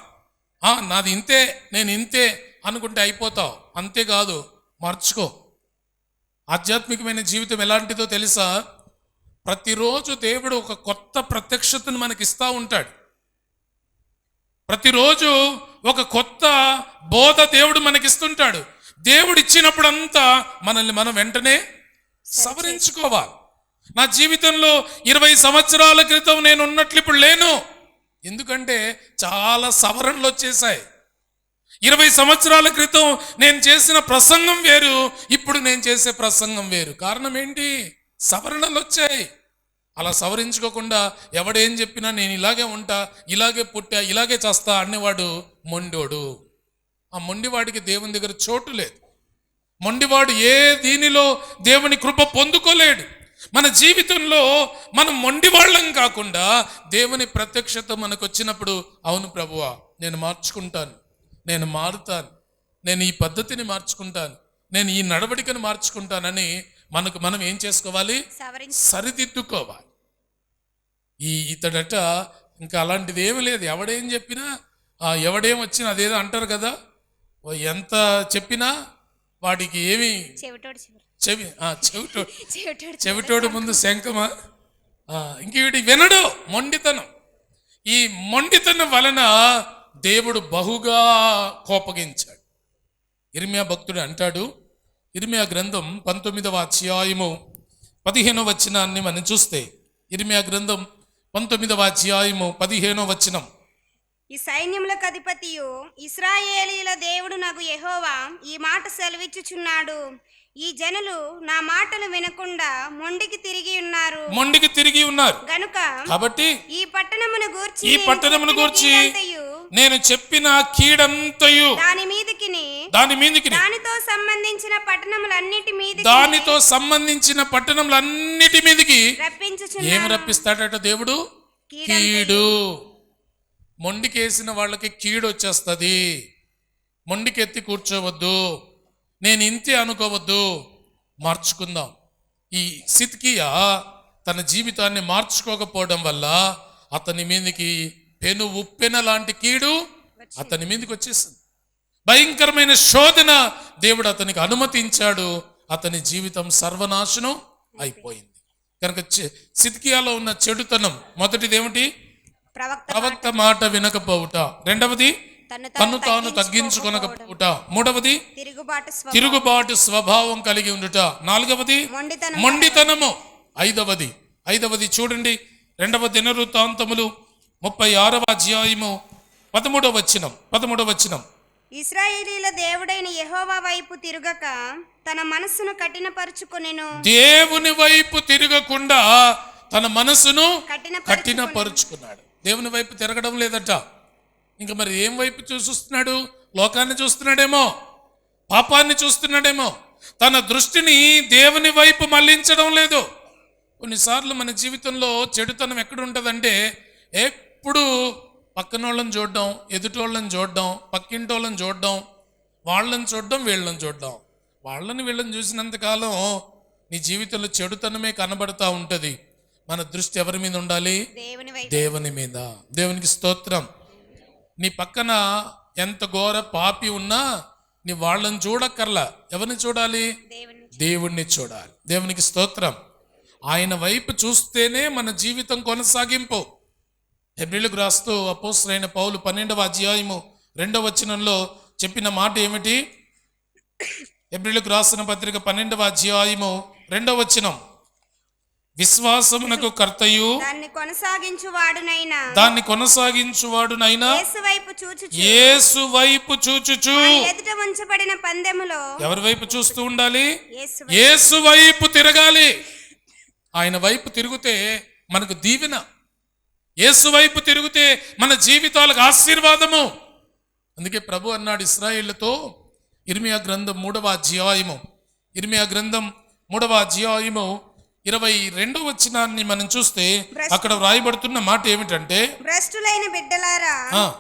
Speaker 1: నాది ఇంతే, నేను ఇంతే అనుకుంటే అయిపోతావు. అంతేకాదు, మార్చుకో. ఆధ్యాత్మికమైన జీవితం ఎలాంటిదో తెలుసా? ప్రతిరోజు దేవుడు ఒక కొత్త ప్రత్యక్షతను మనకి ఇస్తూ ఉంటాడు. ప్రతిరోజు ఒక కొత్త బోధ దేవుడు మనకిస్తుంటాడు. దేవుడు ఇచ్చినప్పుడంతా మనల్ని మనం వెంటనే సవరించుకోవాలి. నా జీవితంలో 20 సంవత్సరాల క్రితం నేను ఉన్నట్లు ఇప్పుడు లేను. ఎందుకంటే చాలా సవరణలు వచ్చేసాయి. 20 సంవత్సరాల క్రితం నేను చేసిన ప్రసంగం వేరు, ఇప్పుడు నేను చేసే ప్రసంగం వేరు. కారణం ఏంటి? సవరణలు వచ్చాయి. అలా సవరించుకోకుండా ఎవడేం చెప్పినా నేను ఇలాగే ఉంటా, ఇలాగే పుట్టా, ఇలాగే చేస్తా అనేవాడు మొండోడు. ఆ మొండివాడికి దేవుని దగ్గర చోటు లేదు. మొండివాడు ఏ దీనిలో దేవుని కృప పొందుకోలేడు. మన జీవితంలో మనం మొండివాళ్ళం కాకుండా దేవుని ప్రత్యక్షత మనకు వచ్చినప్పుడు, అవును ప్రభువా, నేను మార్చుకుంటాను, నేను మారుతాను, నేను ఈ పద్ధతిని మార్చుకుంటాను, నేను ఈ నడవడికను మార్చుకుంటానని మనకు మనం ఏం చేసుకోవాలి? సరిదిద్దుకోవాలి. ఇతడట ఇంకా అలాంటిది ఏమీ లేదు. ఎవడేం చెప్పినా, ఎవడేం వచ్చినా అదేదో అంటారు కదా, ఎంత చెప్పినా వాడికి ఏమి చెవిటోడు ముందు శంఖమా. ఇంక వీడి వినడు. మొండితనం. ఈ మొండితనం వలన దేవుడు బహుగా కోపగించాడు. ఇర్మియా భక్తుడు అంటాడు, ఇర్మియా గ్రంథం 19వ అధ్యాయము 15వ వచనాన్ని మనం చూస్తే, ఇర్మియా గ్రంథం 19వ అధ్యాయము 15వ వచనం.
Speaker 2: ఈ సైన్యములకు అధిపతియు ఇశ్రాయేలీల దేవుడు నాకు యెహోవా ఈ మాట సెలవిచ్చుచున్నాడు, ఈ జనులు నా మాటలు వినకుండా మొండికి తిరిగి ఉన్నారు గనుక
Speaker 1: కాబట్టి
Speaker 2: ఈ పట్టణమును గూర్చి
Speaker 1: నేను చెప్పిన కీడంతయు
Speaker 2: దాని మీదికి దానితో సంబంధించిన పట్టణములన్నిటి మీదికి
Speaker 1: రప్పించుచున్నాను. ఏం రప్పిస్తాడట దేవుడు? కీడు. మొండికేసిన వాళ్ళకి కీడు వచ్చేస్తుంది. మొండికెత్తి కూర్చోవద్దు, నేను ఇంతే అనుకోవద్దు, మార్చుకుందాం. ఈ సిద్కియా తన జీవితాన్ని మార్చుకోకపోవడం వల్ల అతని మీదకి పెను ఉప్పెన లాంటి కీడు అతని మీదకి వచ్చేసింది. భయంకరమైన శోధన దేవుడు అతనికి అనుమతించాడు. అతని జీవితం సర్వనాశనం అయిపోయింది. కనుక సిద్కియాలో ఉన్న చెడుతనం మొదటిది ఏమిటి? ప్రవక్త మాట వినకపోవుట. రెండవది తను తాను తగ్గించుకొనకపోవుట. మూడవది తిరుగుబాటు స్వభావం కలిగి ఉండుట. నాలుగవది మొండితనము. ఐదవది చూడండి, 2వ దినవృత్తాంతములు 36వ అధ్యాయము 13వ వచనం.
Speaker 2: ఇశ్రాయేలీల దేవుడైన యెహోవా వైపు తిరగక తన మనస్సును కఠినపరుచుకొనెను.
Speaker 1: దేవుని వైపు తిరగకుండా తన మనసును కఠినపరుచుకున్నాడు. దేవుని వైపు తిరగడం లేదట. ఇంకా మరి ఏం వైపు చూస్తున్నాడు? లోకాన్ని చూస్తున్నాడేమో, పాపాన్ని చూస్తున్నాడేమో. తన దృష్టిని దేవుని వైపు మళ్లించడం లేదు. కొన్నిసార్లు మన జీవితంలో చెడుతనం ఎక్కడ ఉంటుందంటే, ఎప్పుడు పక్కనోళ్ళని చూడడం, ఎదుటోళ్ళని చూడడం, పక్కింటోళ్ళని చూడడం, వాళ్ళని చూడడం, వీళ్ళని చూడడం. వాళ్ళని వీళ్ళని చూసినంతకాలం నీ జీవితంలో చెడుతనమే కనబడతా ఉంటుంది. మన దృష్టి ఎవరి మీద ఉండాలి?
Speaker 2: దేవుని వైపు.
Speaker 1: దేవుని మీద. దేవునికి స్తోత్రం. నీ పక్కన ఎంత ఘోర పాపి ఉన్నా నీ వాళ్ళని చూడక్కర్లా. ఎవరిని చూడాలి? దేవుణ్ణి చూడాలి. దేవునికి స్తోత్రం. ఆయన వైపు చూస్తేనే మన జీవితం కొనసాగింపు. హెబ్రీయులకు రాస్తూ అపోస్తలుడైన పౌలు 12వ అధ్యాయము 2వ వచనంలో చెప్పిన మాట ఏమిటి? హెబ్రీయులకు రాసిన పత్రిక 12వ అధ్యాయము 2వ వచనం, విశ్వాసమునకు కర్తయు
Speaker 2: దాన్ని కొనసాగించువాడునైనా
Speaker 1: యేసు వైపు చూచుచు.
Speaker 2: ఎదుట ఉంచబడిన పందెములో
Speaker 1: ఎవరి వైపు చూస్తూ ఉండాలి?
Speaker 2: యేసు
Speaker 1: యేసు వైపు తిరగాలి. ఆయన వైపు తిరిగితే మనకు దీవెన. యేసు వైపు తిరిగితే మన జీవితాలకు ఆశీర్వాదము. అందుకే ప్రభు అన్నాడు ఇశ్రాయేలుతో, ఇర్మియా గ్రంథం 3వ అధ్యాయము 22వ వచనాన్ని మనం చూస్తే అక్కడ వ్రాయబడుతున్న మాట ఏమిటంటే,
Speaker 2: భ్రష్టులైన బిడ్డలారా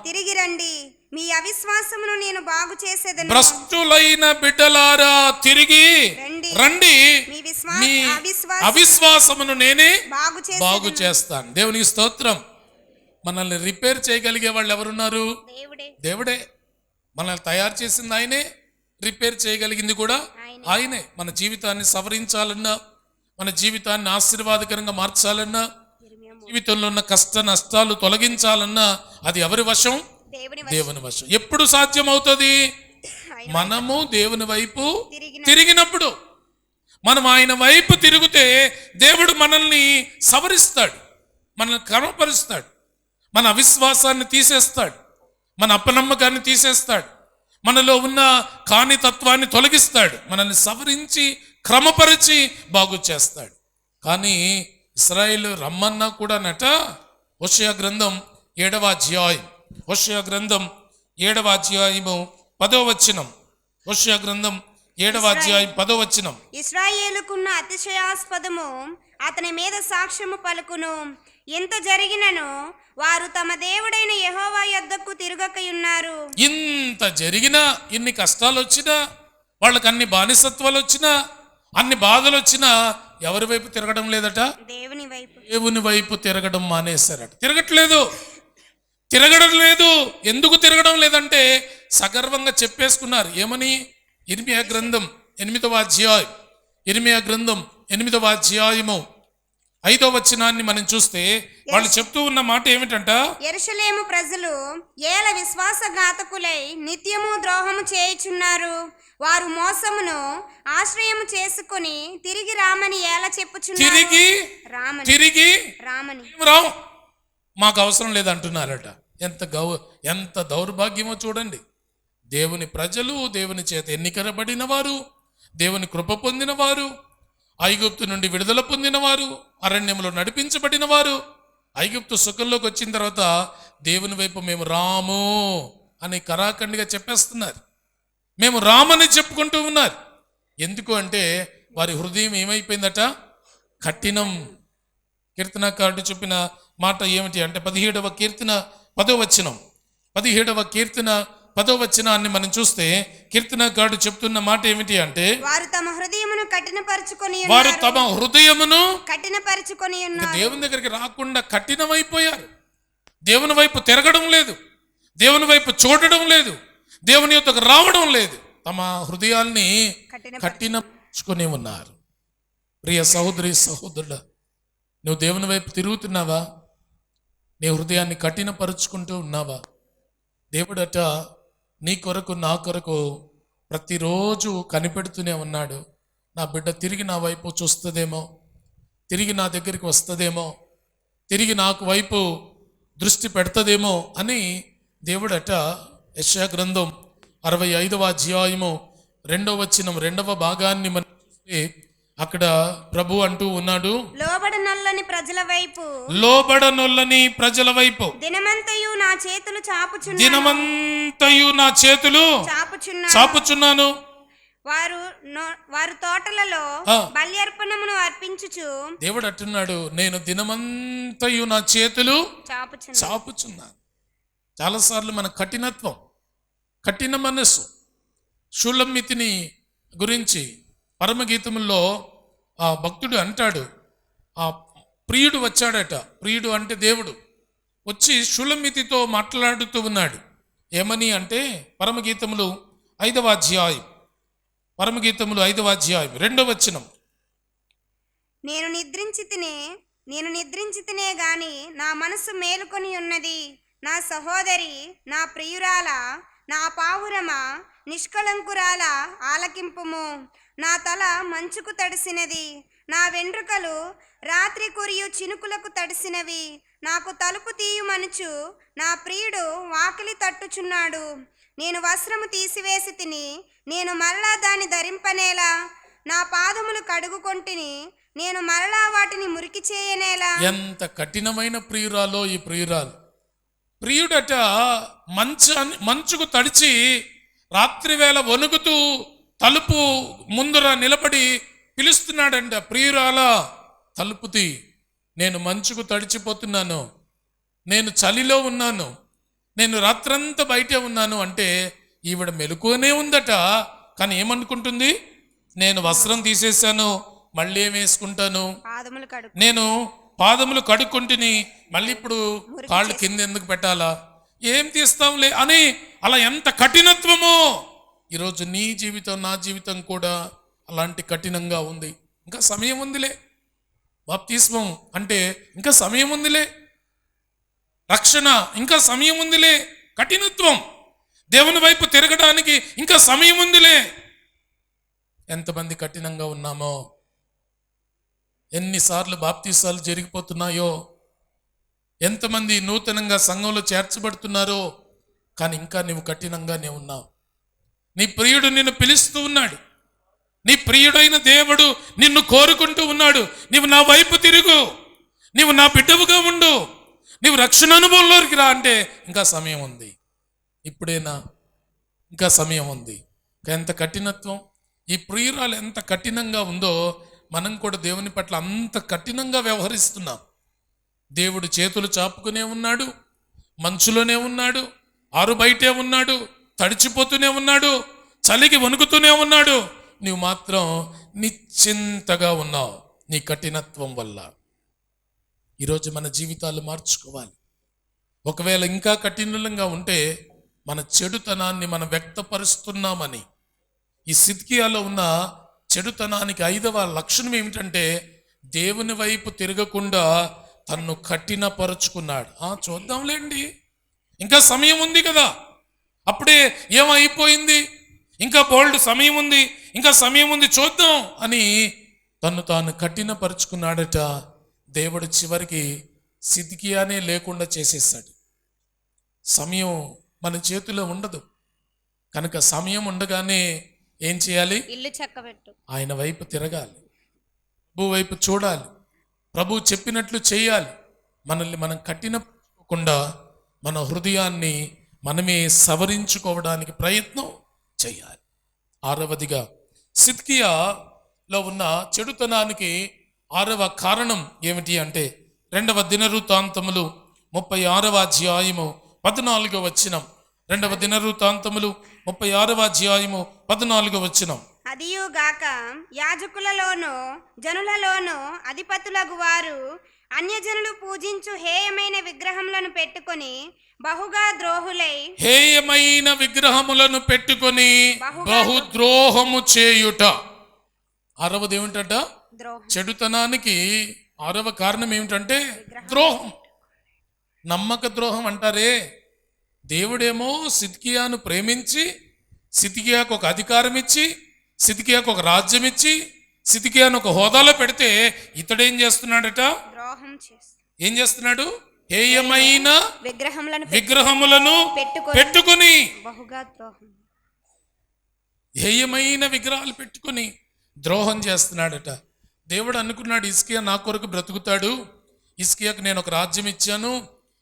Speaker 2: తిరిగి రండి, మీ అవిశ్వాసమును నేను బాగు చేసేదను.
Speaker 1: భ్రష్టులైన బిడ్డలారా తిరిగి రండి, మీ అవిశ్వాసమును నేనే బాగు చేస్తాను. దేవునికి స్తోత్రం. మనల్ని రిపేర్ చేయగలిగే వాళ్ళు ఎవరున్నారు? దేవుడే. మనల్ని తయారు చేసింది ఆయనే, రిపేర్ చేయగలిగింది కూడా ఆయనే. మన జీవితాన్ని సవరించాలన్నా, మన జీవితాన్ని ఆశీర్వాదకరంగా మార్చాలన్నా, జీవితంలో ఉన్న కష్ట నష్టాలు తొలగించాలన్నా అది ఎవరి వశం? దేవుని వశం. ఎప్పుడు సాధ్యమవుతుంది? మనము దేవుని వైపు తిరిగినప్పుడు. మనం ఆయన వైపు తిరిగితే దేవుడు మనల్ని సవరిస్తాడు, మనల్ని క్రమపరుస్తాడు, మన అవిశ్వాసాన్ని తీసేస్తాడు, మన అపనమ్మకాన్ని తీసేస్తాడు, మనలో ఉన్న కానితత్వాన్ని తొలగిస్తాడు, మనల్ని సవరించి క్రమపరిచి బాగు చేస్తాడు. కానీ ఇశ్రాయేలు రమ్మన్నా కూడా నట హోషేయ గ్రంథం 7వ అధ్యాయం 10వ వచనం. హోషేయ గ్రంథం 7వ అధ్యాయం 10వ వచనం.
Speaker 2: ఇశ్రాయేలుకున్న అతిశయాస్పదము అతని మీద సాక్ష్యము పలుకును. ఎంత జరిగినను వారు తమ దేవుడైన యెహోవా యొద్దకు తిరగకయున్నారు.
Speaker 1: ఇంత జరిగినా, ఇన్ని కష్టాలు వచ్చినా, వాళ్ళకి అన్ని బానిసత్వాలు వచ్చినా, అన్ని బాధలు వచ్చినా ఎవరి వైపు తిరగడం లేదట? దేవుని వైపు తిరగడం మానేశారట. తిరగడం లేదు. ఎందుకు తిరగడం లేదంటే సగర్వంగా చెప్పేసుకున్నారు. ఏమని? ఇర్మియా గ్రంథం 8వ అధ్యాయము 5వ వచనాన్ని మనం చూస్తే వాళ్ళు చెప్తూ ఉన్న మాట ఏమిటంట?
Speaker 2: యెరూషలేము ప్రజలు ఏల విశ్వాసఘాతకులై నిత్యము ద్రోహము చేయుచున్నారు. వారు మోసమును ఆశ్రయము చేసుకుని తిరిగి రామని ఏల చెప్పుచున్నారు.
Speaker 1: తిరిగి రాము, మాకు అవసరం లేదంటున్నారట. ఎంత దౌర్భాగ్యమో చూడండి. దేవుని ప్రజలు, దేవుని చేత ఎన్నికబడిన వారు, దేవుని కృప పొందిన వారు, ఐగుప్తు నుండి విడుదల పొందిన వారు, అరణ్యంలో నడిపించబడిన వారు, ఐగుప్తు సుఖంలోకి వచ్చిన తర్వాత దేవుని వైపు మేము రాము అని కరాఖండిగా చెప్పేస్తున్నారు. మేము రామని చెప్పుకుంటూ ఉన్నారు. ఎందుకు అంటే వారి హృదయం ఏమైపోయిందట? కఠినం. కీర్తనకారుడు చెప్పిన మాట ఏమిటి అంటే 17వ కీర్తన 10వ వచనం. 17వ కీర్తన 10వ వచనాన్ని మనం చూస్తే కీర్తనకారుడు చెప్తున్న మాట ఏమిటి అంటే,
Speaker 2: వారు తమ హృదయమును కఠినపరచుకొని ఉన్నారు.
Speaker 1: దేవుని దగ్గరికి రాకుండా కఠినమైపోయారు. దేవుని వైపు తిరగడం లేదు, దేవుని వైపు చూడడం లేదు, దేవుని యొద్దకు రావడం లేదు. తమ హృదయాల్ని కఠినపరుచుకొని ఉన్నారు. ప్రియ సహోదరి సహోదరుడా, నువ్వు దేవుని వైపు తిరుగుతున్నావా? నీ హృదయాన్ని కఠినపరుచుకుంటూ ఉన్నావా? దేవుడట నీ కొరకు, నా కొరకు ప్రతిరోజు కనిపెడుతూనే ఉన్నాడు. నా బిడ్డ తిరిగి నా వైపు చూస్తుందేమో, తిరిగి నా దగ్గరికి వస్తుందేమో, తిరిగి నాకు వైపు దృష్టి పెడతదేమో అని దేవుడట యెషయా గ్రంథం 65వ అధ్యాయము 2వ వచనం 2వ భాగాన్ని మనం చూస్తే అక్కడ ప్రభు అంటూ ఉన్నాడు,
Speaker 2: లోబడనొల్లని ప్రజల వైపు దినమంతయు నా చేతులు చాపుచున్నాను. వారు తోటలలో బల్యర్పణమును అర్పించుచు.
Speaker 1: దేవుడు అంటున్నాడు, నేను దినమంతయు నా చేతులు చాపుచున్నాను. చాలాసార్లు మన కఠిన మనస్సు. షూలమ్మితిని గురించి పరమగీతముల్లో ఆ భక్తుడు అంటాడు, ఆ ప్రియుడు వచ్చాడట. ప్రియుడు అంటే దేవుడు వచ్చి షులమితితో మాట్లాడుతూ ఉన్నాడు. ఏమని అంటే పరమగీతములు 5వ అధ్యాయం, పరమగీతములు 5వ అధ్యాయం 2వ వచనం.
Speaker 2: నేను నిద్రించి తినే గాని నా మనసు మేలుకొని ఉన్నది. నా సహోదరి, నా ప్రియురాల, నా పావురమా, నిష్కళంకురాల ఆలకింపుము. నా తల మంచుకు తడిసినది, నా వెంట్రుకలు రాత్రి కురియు చినుకులకు తడిసినవి. నాకు తలుపు తీయుమనుచు నా ప్రియుడు వాకిలి తట్టుచున్నాడు. నేను వస్త్రము తీసివేసి తిని, నేను మరలా దాన్ని ధరింపనేలా? నా పాదములు కడుగుకొంటిని, నేను మరలా వాటిని మురికి చేయనేలా?
Speaker 1: ఎంత కఠినమైన ప్రియురాలో ఈ ప్రియురాలు. ప్రియుడట మంచుకు తడిచి రాత్రి వేళ వణుకుతూ తలుపు ముందర నిలబడి పిలుస్తున్నాడంట, ప్రియురాలా తలుపు తీ, నేను మంచుకు తడిచిపోతున్నాను, నేను చలిలో ఉన్నాను, నేను రాత్రంతా బయటే ఉన్నాను అంటే ఈవిడ మెలకువనే ఉందట. కానీ ఏమనుకుంటుంది? నేను వస్త్రం తీసేశాను, మళ్ళీ ఏం వేసుకుంటాను, నేను పాదములు కడుక్కుంటుని, మళ్ళీ ఇప్పుడు కాళ్ళు కింద ఎందుకు పెట్టాలా, ఏం తీస్తాంలే అని అలా ఎంత కఠినత్వమో. ఈరోజు నీ జీవితం, నా జీవితం కూడా అలాంటి కఠినంగా ఉంది. ఇంకా సమయం ఉందిలే, బాప్తిస్మం అంటే ఇంకా సమయం ఉందిలే, రక్షణ ఇంకా సమయం ఉందిలే, కఠినత్వం, దేవుని వైపు తిరగడానికి ఇంకా సమయం ఉందిలే. ఎంతమంది కఠినంగా ఉన్నామో, ఎన్నిసార్లు బాప్తిసాలు జరిగిపోతున్నాయో, ఎంతమంది నూతనంగా సంఘంలో చేర్చబడుతున్నారో, కానీ ఇంకా నువ్వు కఠినంగానే ఉన్నావు. నీ ప్రియుడు నిన్ను పిలుస్తూ ఉన్నాడు, నీ ప్రియుడైన దేవుడు నిన్ను కోరుకుంటూ ఉన్నాడు. నీవు నా వైపు తిరుగు, నీవు నా బిడ్డవుగా ఉండు, నీవు రక్షణ అనుభవంలోకి రా అంటే ఇంకా సమయం ఉంది. ఇప్పుడేనా? ఇంకా సమయం ఉంది. ఎంత కఠినత్వం! ఈ ప్రియురాలు ఎంత కఠినంగా ఉందో మనం కూడా దేవుని పట్ల అంత కఠినంగా వ్యవహరిస్తున్నాం. దేవుడు చేతులు చాపుకునే ఉన్నాడు, మంచులోనే ఉన్నాడు, ఆరు బయటే ఉన్నాడు, తడిచిపోతూనే ఉన్నాడు, చలికి వణుకుతూనే ఉన్నాడు. నువ్వు మాత్రం నిశ్చింతగా ఉన్నావు నీ కఠినత్వం వల్ల. ఈరోజు మన జీవితాలు మార్చుకోవాలి. ఒకవేళ ఇంకా కఠినంగా ఉంటే మన చెడుతనాన్ని మనం వ్యక్తపరుస్తున్నామని. ఈ సిద్కియాలో ఉన్న చెడుతనానికి 5వ లక్షణం ఏమిటంటే దేవుని వైపు తిరగకుండా తన్ను కఠినపరుచుకున్నాడు. చూద్దాంలేండి, ఇంకా సమయం ఉంది కదా, అప్పుడే ఏమైపోయింది, ఇంకా బోల్డ్ సమయం ఉంది, ఇంకా సమయం ఉంది, చూద్దాం అని తన్ను తాను కఠినపరుచుకున్నాడట. దేవుడు చివరికి సిద్కియానే లేకుండా చేసేసాడు. సమయం మన చేతిలో ఉండదు కనుక సమయం ఉండగానే ఏం చేయాలి?
Speaker 2: ఇల్లు చక్కబెట్టు,
Speaker 1: ఆయన వైపు తిరగాలి, ప్రభు వైపు చూడాలి, ప్రభు చెప్పినట్లు చేయాలి. మనల్ని మనం కఠినకుండా మన హృదయాన్ని మనమే సవరించుకోవడానికి ప్రయత్నం చేయాలి. 6వదిగా సిద్కియాలో ఉన్న చెడుతనానికి 6వ కారణం ఏమిటి అంటే 2వ దినవృత్తాంతములు 36వ అధ్యాయము 14వ వచనం. 2వ దినవృత్తాంతములు 36వ అధ్యాయము 14వ వచనం.
Speaker 2: అదియుగాక యాజకులలోనూ జనులలోనూ అధిపతులగు వారు అన్యజనులు పూజించు హేయమైన విగ్రహములను పెట్టుకొని బహుగా ద్రోహులై,
Speaker 1: హేయమైన విగ్రహములను పెట్టుకొని బహుద్రోహము చేయుట. 6వది ఏమిటంట? చెడుతనానికి 6వ కారణం ఏమిటంటే ద్రోహం. నమ్మక ద్రోహం అంటారే. దేవుడేమో సిద్కియాను ప్రేమించి సిద్కియాకు ఒక అధికారం ఇచ్చి సిద్కియాకు ఒక రాజ్యం ఇచ్చి సిద్కియాను ఒక హోదాలో పెడితే ఇతడేం చేస్తున్నాడట? ఏం చేస్తున్నాడు? హేయమైన విగ్రహములను పెట్టుకొని, హేయమైన విగ్రహాలు పెట్టుకొని ద్రోహం చేస్తున్నాడట. దేవుడు అనుకున్నాడు హిజ్కియా నా కొరకు బ్రతుకుతాడు, హిజ్కియాకు నేను ఒక రాజ్యం ఇచ్చాను,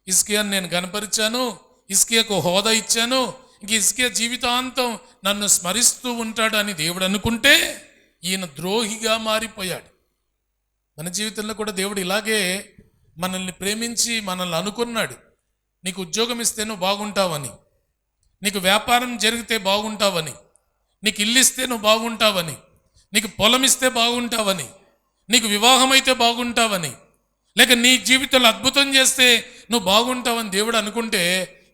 Speaker 1: హిజ్కియాను నేను గనపరిచాను, హిజ్కియాకు హోదా ఇచ్చాను, ఇంక హిజ్కియా జీవితాంతం నన్ను స్మరిస్తూ ఉంటాడు అని దేవుడు అనుకుంటే ఈయన ద్రోహిగా మారిపోయాడు. మన జీవితంలో కూడా దేవుడు ఇలాగే మనల్ని ప్రేమించి మనల్ని అనుకున్నాడు. నీకు ఉద్యోగం ఇస్తే నువ్వు బాగుంటావని, నీకు వ్యాపారం జరిగితే బాగుంటావని, నీకు ఇల్లు ఇస్తే నువ్వు బాగుంటావని, నీకు పొలం ఇస్తే బాగుంటావని, నీకు వివాహం అయితే బాగుంటావని, లేక నీ జీవితంలో అద్భుతం చేస్తే నువ్వు బాగుంటావని దేవుడు అనుకుంటే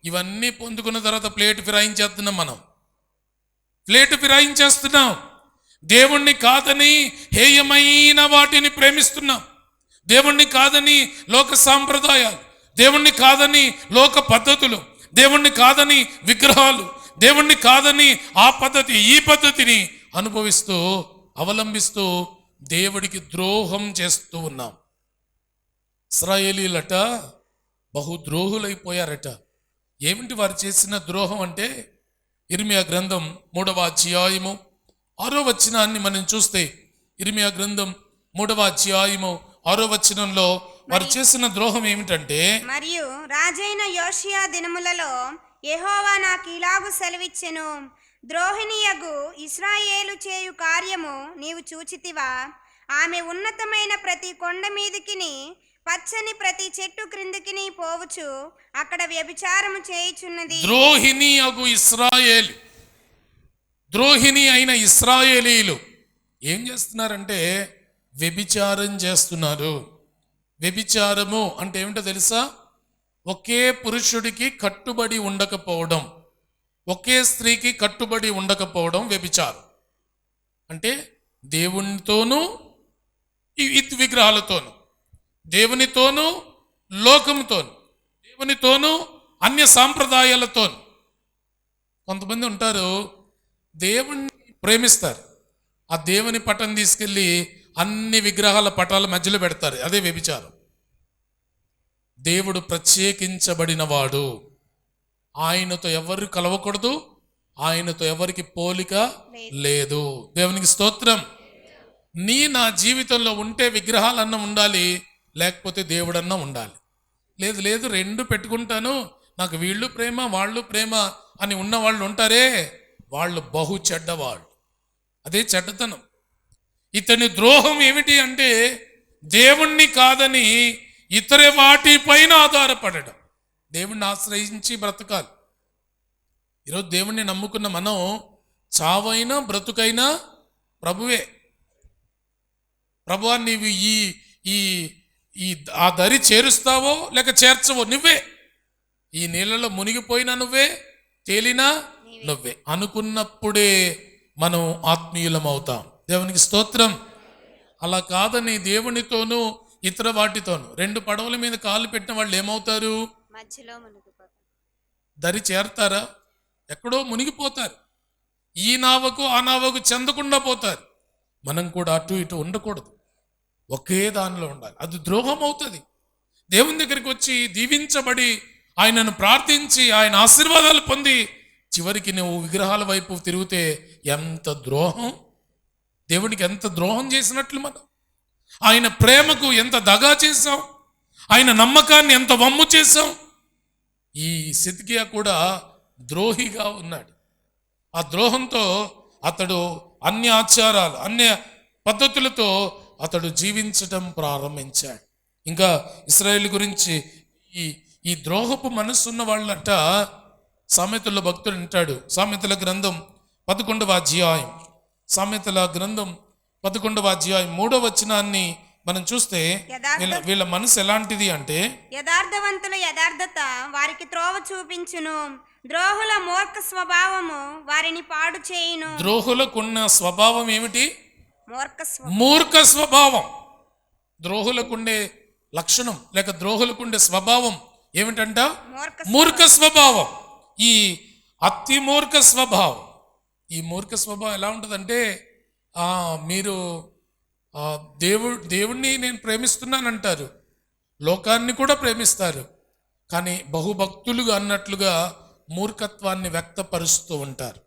Speaker 1: ఇవన్నీ పొందుకున్న తర్వాత ప్లేట్ ఫిరాయించేస్తున్నాం. మనం ప్లేట్ ఫిరాయించేస్తున్నాం. దేవుణ్ణి కాదని హేయమైన వాటిని ప్రేమిస్తున్నాం. దేవుణ్ణి కాదని లోక సాంప్రదాయాలు, దేవుణ్ణి కాదని లోక పద్ధతులు, దేవుణ్ణి కాదని విగ్రహాలు, దేవుణ్ణి కాదని ఆ పద్ధతి ఈ పద్ధతిని అనుభవిస్తూ అవలంబిస్తూ దేవుడికి ద్రోహం చేస్తూ ఉన్నాం. ఇశ్రాయేలీలట బహుద్రోహులైపోయారట. ఏమిటి వారు చేసిన ద్రోహం అంటే ఇర్మియా గ్రంథం 3వ అధ్యాయము 6వ వచనాన్ని మనం చూస్తే, ఇర్మియా గ్రంథం 3వ అధ్యాయము 6వ వచనంలో వారు చేసిన ద్రోహం ఏమిటంటే,
Speaker 2: మరియు రాజైన యోషియా దినములలో యెహోవా నాకు ఇలాగు సెలవిచ్చెను, ద్రోహిణియగు ఇశ్రాయేలు చేయు కార్యము నీవు చూచితివా? ఆమె ఉన్నతమైన ప్రతి కొండ మీదికిని పచ్చని ప్రతి చెట్టు క్రిందికిని పోవచ్చు, అక్కడ వ్యభిచారము చేయుచున్నది.
Speaker 1: ద్రోహిణి అగు ఇశ్రాయేలు, ద్రోహిణి అయిన ఇశ్రాయేలీలు ఏం చేస్తున్నారంటే వ్యభిచారం చేస్తున్నారు. వ్యభిచారము అంటే ఏమిటో తెలుసా? ఒకే పురుషుడికి కట్టుబడి ఉండకపోవడం, ఒకే స్త్రీకి కట్టుబడి ఉండకపోవడం వ్యభిచారం. అంటే దేవునితోనూ విగ్రహాలతోనూ, దేవునితోనూ లోకంతోనూ, దేవునితోనూ అన్య సాంప్రదాయాలతోనూ. కొంతమంది ఉంటారు దేవుణ్ణి ప్రేమిస్తారు, ఆ దేవుని పటం తీసుకెళ్ళి అన్ని విగ్రహాల పటాల మధ్యలో పెడతారు. అదే వ్యభిచారం. దేవుడు ప్రత్యేకించబడిన వాడు, ఆయనతో ఎవరు కలవకూడదు, ఆయనతో ఎవరికి పోలిక లేదు. దేవునికి స్తోత్రం. నా జీవితంలో ఉంటే విగ్రహాలన్నా ఉండాలి, లేకపోతే దేవుడన్నా ఉండాలి. లేదు రెండు పెట్టుకుంటాను, నాకు వీళ్ళు ప్రేమ వాళ్ళు ప్రేమ అని ఉన్న వాళ్ళు ఉంటారే, వాళ్ళు బహు చెడ్డవాళ్ళు. అదే చెడ్డతనం. ఇతని ద్రోహం ఏమిటి అంటే దేవుణ్ణి కాదని ఇతర వాటిపైన ఆధారపడడం. దేవుణ్ణి ఆశ్రయించి బ్రతకాలి. ఈరోజు దేవుణ్ణి నమ్ముకున్న మనం చావైనా బ్రతుకైనా ప్రభువే. ప్రభువా నీవు ఆ దరి చేరుస్తావో లేక చేర్చవో నువ్వే, ఈ నీళ్ళలో మునిగిపోయినా నువ్వే, తేలినా నువ్వే అనుకున్నప్పుడే మనం ఆత్మీయులం అవుతాం. దేవునికి స్తోత్రం. అలా కాదని దేవునితోనూ ఇతర వాటితోనూ రెండు పడవల మీద కాలు పెట్టిన వాళ్ళు ఏమవుతారు?
Speaker 2: మధ్యలో మునిగిపోతారు.
Speaker 1: దరి చేరతారా? ఎక్కడో మునిగిపోతారు. ఈ నావకు ఆ నావకు చెందకుండా పోతారు. మనం కూడా అటు ఇటు ఉండకూడదు, ఒకే దానిలో ఉండాలి. అది ద్రోహం అవుతుంది. దేవుని దగ్గరికి వచ్చి దీవించబడి ఆయనను ప్రార్థించి ఆయన ఆశీర్వాదాలు పొంది చివరికి నువ్వు విగ్రహాల వైపు తిరిగితే ఎంత ద్రోహం! దేవునికి ఎంత ద్రోహం చేసినట్లు మనం. ఆయన ప్రేమకు ఎంత దగా చేశాం, ఆయన నమ్మకాన్ని ఎంత వమ్ము చేశాం. ఈ సిద్కియా కూడా ద్రోహిగా ఉన్నాడు. ఆ ద్రోహంతో అతడు అన్య ఆచారాలు అన్య పద్ధతులతో అతడు జీవించటం ప్రారంభించాడు. ఇంకా ఇశ్రాయేలు గురించి ఈ ద్రోహపు మనస్సున్న వాళ్ళట సామెతల భక్తుడు అంటాడు. సామెతల గ్రంథం 11వ అధ్యాయం, సామెతల గ్రంథం 11వ అధ్యాయం 3వ వచనాన్ని మనం చూస్తే వీళ్ళ మనసు ఎలాంటిది అంటే,
Speaker 2: యథార్థవంతుల యథార్థత వారికి త్రోవ చూపించును, ద్రోహుల మూర్ఖ స్వభావము వారిని పాడు చేయును.
Speaker 1: ద్రోహులకున్న స్వభావం ఏమిటి?
Speaker 2: మూర్ఖ
Speaker 1: స్వభావం. ద్రోహులకుండే లక్షణం లేక ద్రోహులకుండే స్వభావం ఏమిటంట? మూర్ఖ స్వభావం. ఈ అతి మూర్ఖ స్వభావం, ఈ మూర్ఖ స్వభావం ఎలా ఉంటుందంటే, మీరు దేవుణ్ణి నేను ప్రేమిస్తున్నానంటారు, లోకాన్ని కూడా ప్రేమిస్తారు, కానీ బహుభక్తులుగా అన్నట్లుగా మూర్ఖత్వాన్ని వ్యక్తపరుస్తూ ఉంటారు.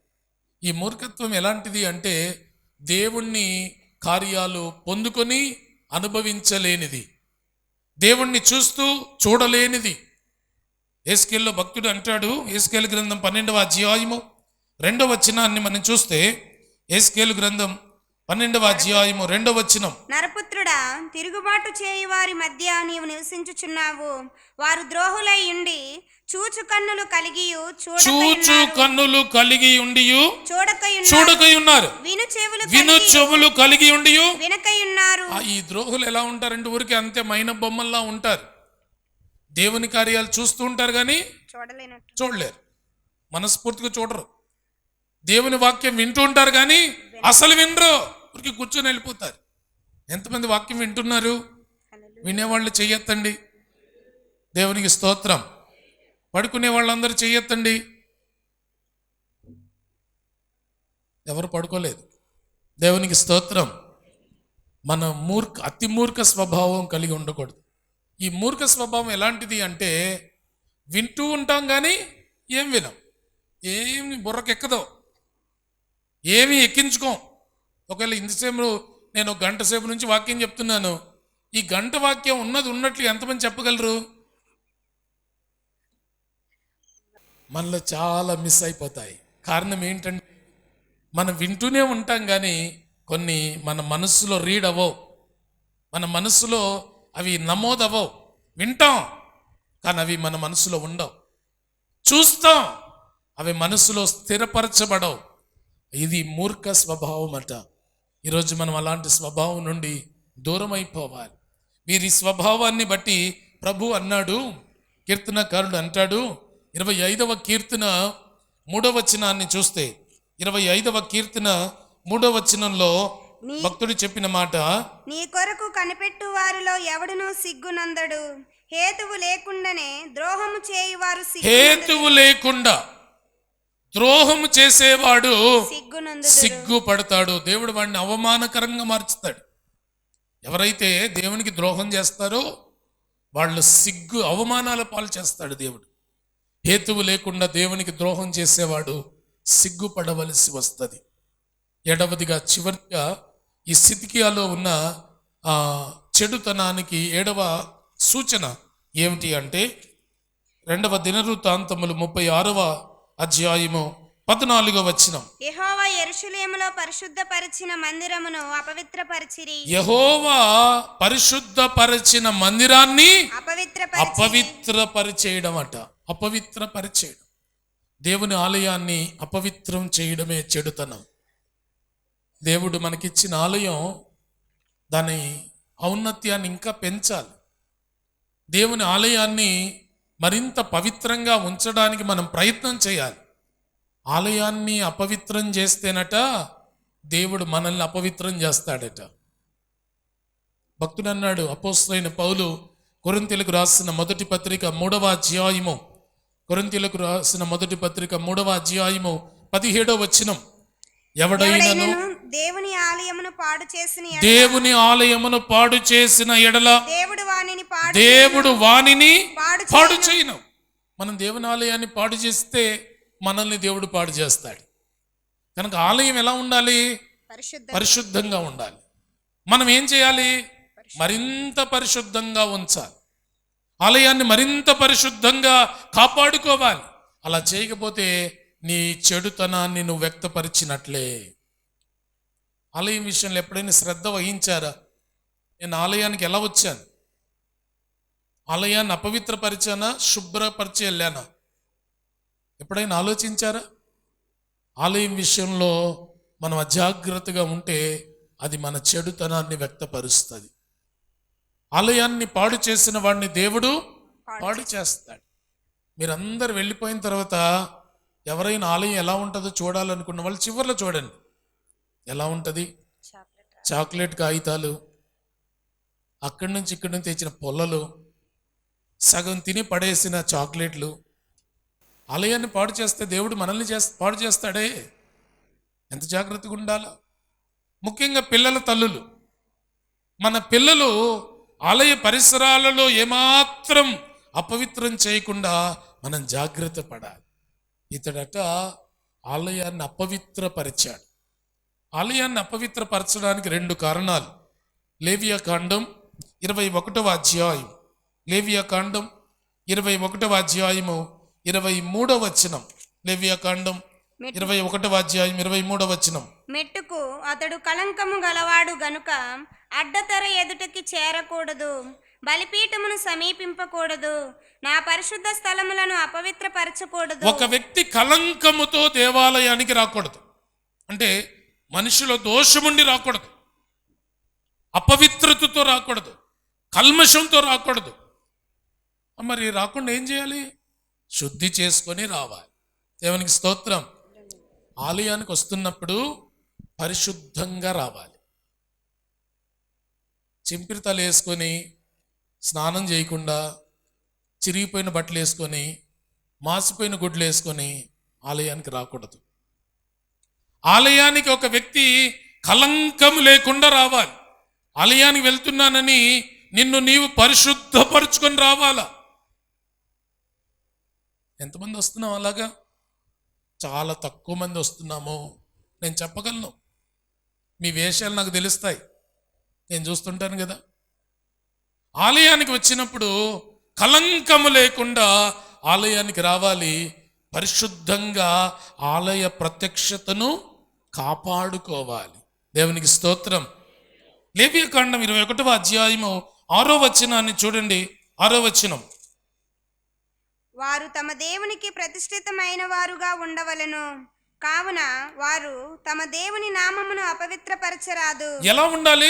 Speaker 1: ఈ మూర్ఖత్వం ఎలాంటిది అంటే దేవుణ్ణి కార్యాలు పొందుకొని అనుభవించలేనిది, దేవుణ్ణి చూస్తూ చూడలేనిది. యేస్కేలులో భక్తుడు అంటాడు, యేస్కేలు గ్రంథం 12వ అధ్యాయము 2వ వచనాన్ని మనం చూస్తే, యేస్కేలు గ్రంథం 12వ అధ్యాయము 2వ వచనం.
Speaker 2: నరపుత్రుడా, తిరుగుబాటు చేయి వారి మధ్య నీవు నివసించుచున్నావు. వారు ద్రోహులై ఉండి చూచు కన్నులు కలిగియు
Speaker 1: చూచు కన్నులు కలిగి ఉండియు
Speaker 2: చూడకయున్నారు.
Speaker 1: చూడకై ఉన్నారు. విను చెవులు కలిగి ఉండియు
Speaker 2: వినకయున్నారు.
Speaker 1: ఈ ద్రోహులు ఎలా ఉంటారంటే ఊరికి అంతే మైన బొమ్మల్లా ఉంటారు. దేవుని కార్యాలు చూస్తూ ఉంటారు కానీ చూడలేరు, మనస్ఫూర్తిగా చూడరు. దేవుని వాక్యం వింటూ ఉంటారు కానీ అసలు వినరు, ఊరికి కూర్చొని వెళ్ళిపోతారు. ఎంతమంది వాక్యం వింటున్నారు? వినేవాళ్ళు చెయ్యొద్దండి. దేవునికి స్తోత్రం. పడుకునే వాళ్ళందరూ చెయ్యొద్దండి. ఎవరు పడుకోలేదు. దేవునికి స్తోత్రం. మన అతి మూర్ఖ స్వభావం కలిగి ఉండకూడదు. ఈ మూర్ఖ స్వభావం ఎలాంటిది అంటే వింటూ ఉంటాం కానీ ఏం వినం, ఏమి బుర్రకెక్కదో, ఏమీ ఎక్కించుకోం. ఒకవేళ ఇంతసేపు నేను గంట సేపు నుంచి వాక్యం చెప్తున్నాను, ఈ గంట వాక్యం ఉన్నది ఉన్నట్లు ఎంతమంది చెప్పగలరు? మనలో చాలా మిస్ అయిపోతాయి. కారణం ఏంటంటే మనం వింటూనే ఉంటాం కానీ కొన్ని మన మనస్సులో రీడ్ అవ్వవు, మన మనస్సులో అవి నమోదవ్వవు. వింటాం కానీ అవి మన మనసులో ఉండవు. చూస్తాం, అవి మనసులో స్థిరపరచబడవు. ఇది మూర్ఖ స్వభావం అట. ఈరోజు మనం అలాంటి స్వభావం నుండి దూరం అయిపోవాలి. వీరి స్వభావాన్ని బట్టి ప్రభు అన్నాడు, కీర్తనకారుడు అంటాడు, 25వ కీర్తన 3వ వచనాన్ని చూస్తే 25వ కీర్తన 3వ వచనంలో భక్తుడు చెప్పిన మాట,
Speaker 2: నీ కొరకు కనిపెట్టు వారిలో ఎవడునూ సిగ్గునందడు. హేతువు లేకుండానే ద్రోహము చేయువారు
Speaker 1: హేతువు లేకుండా ద్రోహము చేసేవాడు సిగ్గుపడతాడు. దేవుడు వాడిని అవమానకరంగా మార్చుతాడు. ఎవరైతే దేవునికి ద్రోహం చేస్తారో వాళ్ళు అవమానాల పాలు చేస్తాడు దేవుడు. హేతువు లేకుండా దేవునికి ద్రోహం చేసేవాడు సిగ్గుపడవలసి వస్తుంది. ఏడవదిగా చివరిగా ఈ సిద్కియాలో ఉన్న చెడుతనానికి 7వ సూచన ఏమిటి అంటే 2వ దినవృత్తాంతములు 36వ అధ్యాయము 14వ వచనం.
Speaker 2: యెహోవా యెరూషలేములో పరిశుద్ధపరిచిన మందిరమును అపవిత్రపరిచిరి.
Speaker 1: యెహోవా పరిశుద్ధపరిచిన మందిరాన్ని అపవిత్రపరిచేయడం అట. అపవిత్రపరిచేయడం, దేవుని ఆలయాన్ని అపవిత్రం చేయడమే చెడుతనం. దేవుడు మనకిచ్చిన ఆలయం దాని ఔన్నత్యాన్ని ఇంకా పెంచాలి. దేవుని ఆలయాన్ని మరింత పవిత్రంగా ఉంచడానికి మనం ప్రయత్నం చేయాలి. ఆలయాన్ని అపవిత్రం చేస్తేనట దేవుడు మనల్ని అపవిత్రం చేస్తాడట. భక్తుడు అన్నాడు, అపోస్తలుడైన పౌలు కొరింథీయులకు రాసిన మొదటి పత్రిక 3వ అధ్యాయము, కొరింథీయులకు రాసిన మొదటి పత్రిక 3వ అధ్యాయము 17వ వచనం, ఎవడైనను
Speaker 2: దేవుని ఆలయమును
Speaker 1: పాడు చేసిన ఎడల దేవుడు వానిని పాడు చేయను. మనం దేవుని ఆలయాన్ని పాడు చేస్తే మనల్ని దేవుడు పాడు చేస్తాడు. కనుక ఆలయం ఎలా ఉండాలి? పరిశుద్ధంగా ఉండాలి. మనం ఏం చేయాలి? మరింత పరిశుద్ధంగా ఉంచాలి. ఆలయాన్ని మరింత పరిశుద్ధంగా కాపాడుకోవాలి. అలా చేయకపోతే నీ చెడుతనాన్ని నువ్వు వ్యక్తపరిచినట్లే. ఆలయం విషయంలో ఎప్పుడైనా శ్రద్ధ వహించారా? నేను ఆలయానికి ఎలా వచ్చాను? ఆలయాన్ని అపవిత్రపరిచానా, శుభ్రపరిచి వెళ్ళానా? ఎప్పుడైనా ఆలోచించారా? ఆలయం విషయంలో మనం అజాగ్రత్తగా ఉంటే అది మన చెడుతనాన్ని వ్యక్తపరుస్తుంది. ఆలయాన్ని పాడు చేసిన వాడిని దేవుడు పాడు చేస్తాడు. మీరందరూ వెళ్ళిపోయిన తర్వాత ఎవరైనా ఆలయం ఎలా ఉంటుందో చూడాలనుకున్న వాళ్ళు చివర్లో చూడండి. ఎలా ఉంటుంది? చాక్లెట్ కాగితాలు, అక్కడి నుంచి ఇక్కడి నుంచి తెచ్చిన పొల్లలు, సగం తిని పడేసిన చాక్లెట్లు. ఆలయాన్ని పాడు చేస్తే దేవుడు మనల్ని పాడు చేస్తాడే. ఎంత జాగ్రత్తగా ఉండాలా. ముఖ్యంగా పిల్లల తల్లులు, మన పిల్లలు ఆలయ పరిసరాలలో ఏమాత్రం అపవిత్రం చేయకుండా మనం జాగ్రత్త పడాలి. ఇతడట ఆలయాన్ని అపవిత్రపరిచాడు. ఆలయాన్ని అపవిత్రపరచడానికి 2 కారణాలు. లేవియాకాండం 21వ అధ్యాయం, లేవియాకాండం 21వ అధ్యాయము 23వ వచనం. లేవియాకాండం
Speaker 2: మెట్టు-
Speaker 1: 21వ అధ్యాయం 23వ వచనం.
Speaker 2: మెట్టుకు అతడు కళంకము గలవాడు గనుక అడ్డతెర ఎదుటకి చేరకూడదు, బలిపీఠమును సమీపింపకూడదు, నా పరిశుద్ధ స్థలములను అపవిత్రపరచకూడదు.
Speaker 1: ఒక వ్యక్తి కలంకముతో దేవాలయానికి రాకూడదు. అంటే మనిషిలో దోషముండి రాకూడదు, అపవిత్రతతో రాకూడదు, కల్మషంతో రాకూడదు. మరి రాకుండా ఏం చేయాలి? శుద్ధి చేసుకొని రావాలి. దేవునికి స్తోత్రం. ఆలయానికి వస్తున్నప్పుడు పరిశుద్ధంగా రావాలి. చింపిరితలు వేసుకొని, స్నానం చేయకుండా, చిరిగిపోయిన బట్టలు వేసుకొని, మాసిపోయిన గుడ్లు వేసుకొని ఆలయానికి రాకూడదు. ఆలయానికి ఒక వ్యక్తి కలంకం లేకుండా రావాలి. ఆలయానికి వెళ్తున్నానని నిన్ను నీవు పరిశుద్ధపరుచుకొని రావాలా. ఎంతమంది వస్తున్నాం అలాగా? చాలా తక్కువ మంది వస్తున్నాము. నేను చెప్పగలను, మీ వేషాలు నాకు తెలుస్తాయి, నేను చూస్తుంటాను కదా. ఆలయానికి వచ్చినప్పుడు కలంకము లేకుండా ఆలయానికి రావాలి. పరిశుద్ధంగా ఆలయ ప్రత్యక్షతను కాపాడుకోవాలి. దేవునికి స్తోత్రం. లేవియకాండం 21వ అధ్యాయము 6వ వచనాన్ని చూడండి. 6వ వచనం.
Speaker 2: వారు తమ దేవునికి ప్రతిష్ఠితమైన వారుగా ఉండవలెను, కావున వారు తమ దేవుని నామమును అపవిత్రపరచరాదు.
Speaker 1: ఎలా ఉండాలి?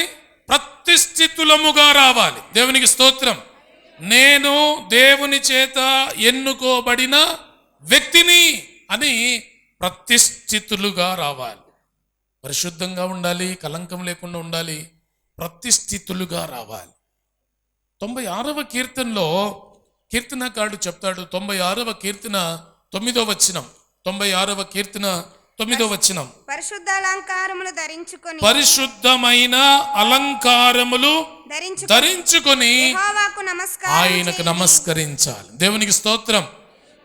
Speaker 1: ప్రతిష్ఠితులముగా రావాలి. దేవునికి స్తోత్రం. నేను దేవుని చేత ఎన్నుకోబడిన వ్యక్తిని అని ప్రతిష్ఠితులుగా రావాలి. పరిశుద్ధంగా ఉండాలి, కలంకం లేకుండా ఉండాలి, ప్రతిష్ఠితులుగా రావాలి. 96వ కీర్తనలో కీర్తనకారుడు చెప్తాడు, 96వ కీర్తన 9వ వచనం. 96వ కీర్తన 9వ వచనం.
Speaker 2: పరిశుద్ధ అలంకారములు ధరించుకొని,
Speaker 1: పరిశుద్ధమైన అలంకారములు ధరించుకొని
Speaker 2: యెహోవాకు నమస్కారం
Speaker 1: ఆయనకు నమస్కరించాలి. దేవునికి స్తోత్రం.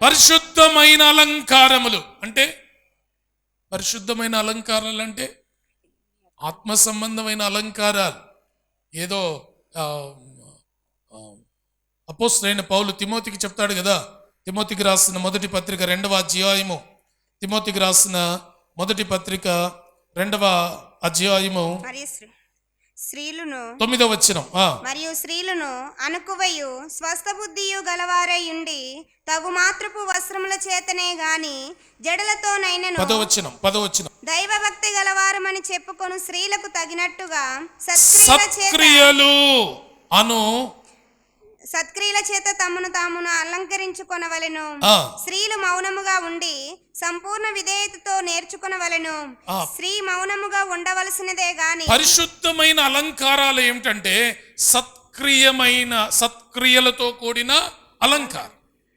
Speaker 1: పరిశుద్ధమైన అలంకారములు అంటే, పరిశుద్ధమైన అలంకారాలు అంటే ఆత్మ సంబంధమైన అలంకారాలు. ఏదో అపోస్తలుడైన పౌలు తిమోతికి చెప్తాడు కదా, తిమోతికి రాసిన మొదటి పత్రిక 2వ అధ్యాయము, తిమోతికి రాసిన మొదటి పత్రిక 2వ అధ్యాయము
Speaker 2: స్త్రీలను
Speaker 1: 9వ వచనం.
Speaker 2: మరియు స్త్రీలను అనుకువయు స్వస్థ బుద్ధియు గలవారై ఉండి తగు మాత్రపు వస్త్రముల చేతనే గాని జడలతోనైనను
Speaker 1: 10వ వచనం.
Speaker 2: దైవ భక్తి గలవారమని చెప్పుకొను స్త్రీలకు తగినట్టుగా
Speaker 1: సత్క్రియలు అను
Speaker 2: సత్క్రియల చేత తమను తామును అలంకరించుకొనవలెను. స్త్రీలు మౌనముగా ఉండి సంపూర్ణ విధేయతతో నేర్చుకొనవలెను. స్త్రీ మౌనముగా ఉండవలసినదే గాని.
Speaker 1: పరిశుద్ధమైన అలంకారాలు ఏమిటంటే సత్క్రియలతో కూడిన అలంకారం.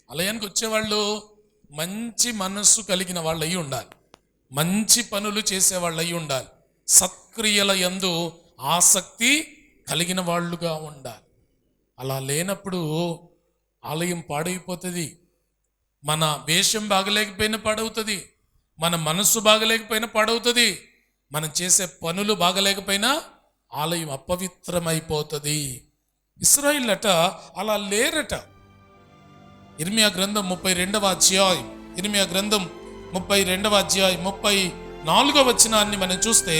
Speaker 1: ఆలయానికి వచ్చేవాళ్ళు మంచి మనస్సు కలిగిన వాళ్ళు అయి ఉండాలి, మంచి పనులు చేసే వాళ్ళు అయి ఉండాలి, సత్క్రియల యందు ఆసక్తి కలిగిన వాళ్ళుగా ఉండాలి. అలా లేనప్పుడు ఆలయం పాడైపోతుంది. మన వేషం బాగలేకపోయినా పాడవుతుంది, మన మనస్సు బాగలేకపోయినా పాడవుతుంది, మనం చేసే పనులు బాగలేకపోయినా ఆలయం అపవిత్రమైపోతుంది. ఇశ్రాయేలు అట అలా లేరట. ఇర్మియా గ్రంథం 32వ అధ్యాయం, ఇర్మియా గ్రంథం 32వ అధ్యాయం 34వ వచనాన్ని మనం చూస్తే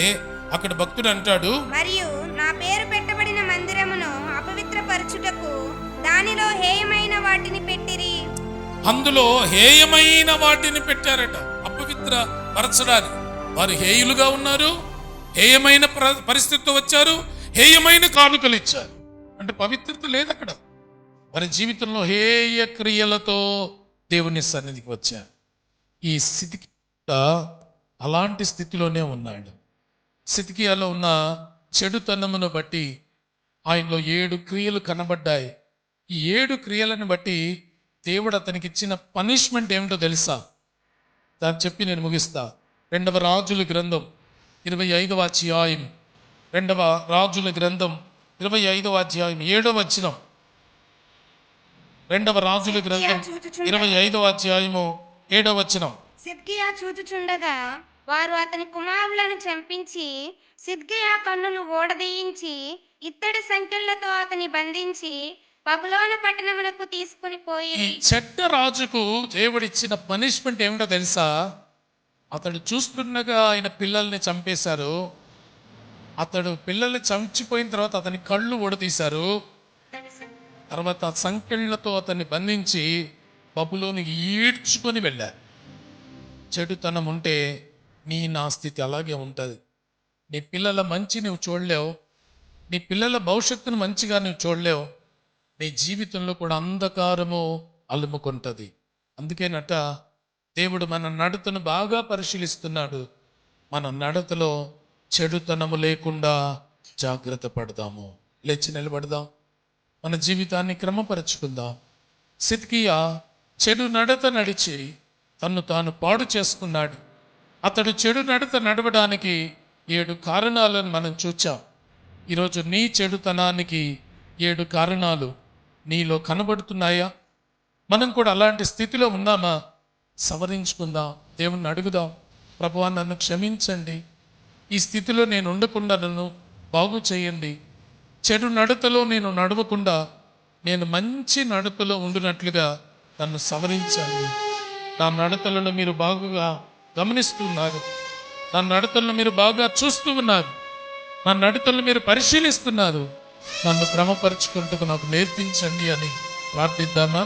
Speaker 1: అక్కడ భక్తుడు అంటాడు,
Speaker 2: మరియు నా పేరు పెట్టబడిన మందిరమును అపవిత్రపరచుటకు దానిలో హేయమైన వాటిని పెట్టిరి.
Speaker 1: అందులో హేయమైన వాటిని పెట్టారట అపవిత్ర పరచడానికి. వారు హేయులుగా ఉన్నారు, హేయమైన పరిస్థితితో వచ్చారు, హేయమైన కానుకలు ఇచ్చారు. అంటే పవిత్రత లేదు అక్కడ. వారి జీవితంలో హేయ క్రియలతో దేవుని సన్నిధికి వచ్చారు. ఈ స్థితికి అలాంటి స్థితిలోనే ఉన్నాడు. సిద్కియాలో ఉన్న చెడుతనమును బట్టి ఆయనలో 7 క్రియలు కనబడ్డాయి. ఈ 7 క్రియలను బట్టి దేవుడు అతనికి ఇచ్చిన పనిష్మెంట్ ఏమిటో తెలుసా? దాన్ని చెప్పి నేను ముగిస్తా. 2వ రాజుల గ్రంథం 25వ అధ్యాయం, 2వ రాజుల గ్రంథం 25వ అధ్యాయం 7వ వచనం. 2వ రాజుల గ్రంథం 25వ అధ్యాయము 7వ వచనం.
Speaker 2: సిద్కియా చూచుచుండగా వారు అతని కుమారులను చంపించి సిద్కియా కన్నులు ఓడదీయించి ఇత్తడి సంకెళ్లతో అతని బంధించి బబులోను పట్టణమునకు తీసుకుని పోయి.
Speaker 1: ఈ చెడ్డ రాజుకు దేవుడిచ్చిన పనిష్మెంట్ ఏమిటో తెలుసా? అతడు చూస్తుండగా ఆయన పిల్లల్ని చంపేశారు. అతడు పిల్లల్ని చంచిపోయిన తర్వాత అతని కళ్ళు ఊడతీశారు. తర్వాత సంకెళ్లతో అతన్ని బంధించి బబులోనికి ఈడ్చుకొని వెళ్ళారు. చెడుతనం ఉంటే నా స్థితి అలాగే ఉంటుంది. నీ పిల్లల మంచి నువ్వు చూడలేవు, నీ పిల్లల భవిష్యత్తును మంచిగా నువ్వు చూడలేవు, నీ జీవితంలో కూడా అంధకారము అలుముకుంటుంది. అందుకేనట దేవుడు మన నడతను బాగా పరిశీలిస్తున్నాడు. మన నడతలో చెడుతనము లేకుండా జాగ్రత్త పడదాము. లేచి నిలబడదాం, మన జీవితాన్ని క్రమపరుచుకుందాం. సిద్కియా చెడు నడత నడిచి తన్ను తాను పాడు చేసుకున్నాడు. అతడు చెడు నడత నడవడానికి 7 కారణాలను మనం చూచాం. ఈరోజు నీ చెడుతనానికి 7 కారణాలు నీలో కనబడుతున్నాయా? మనం కూడా అలాంటి స్థితిలో ఉన్నామా? సవరించుకుందాం, దేవుణ్ణి అడుగుదాం. ప్రభువా, నన్ను క్షమించండి, ఈ స్థితిలో నేను ఉండకుండా నన్ను బాగు చేయండి. చెడు నడతలో నేను నడవకుండా నేను మంచి నడతలో ఉండునట్లుగా నన్ను సవరించండి. నా నడతలను మీరు బాగుగా గమనిస్తున్నారు, నా నడతలను మీరు బాగా చూస్తూ ఉన్నారు, నా నడతలను మీరు పరిశీలిస్తున్నారు. నన్ను క్రమపరుచుకుంటూ నాకు నేర్పించండి అని ప్రార్థిద్దామా?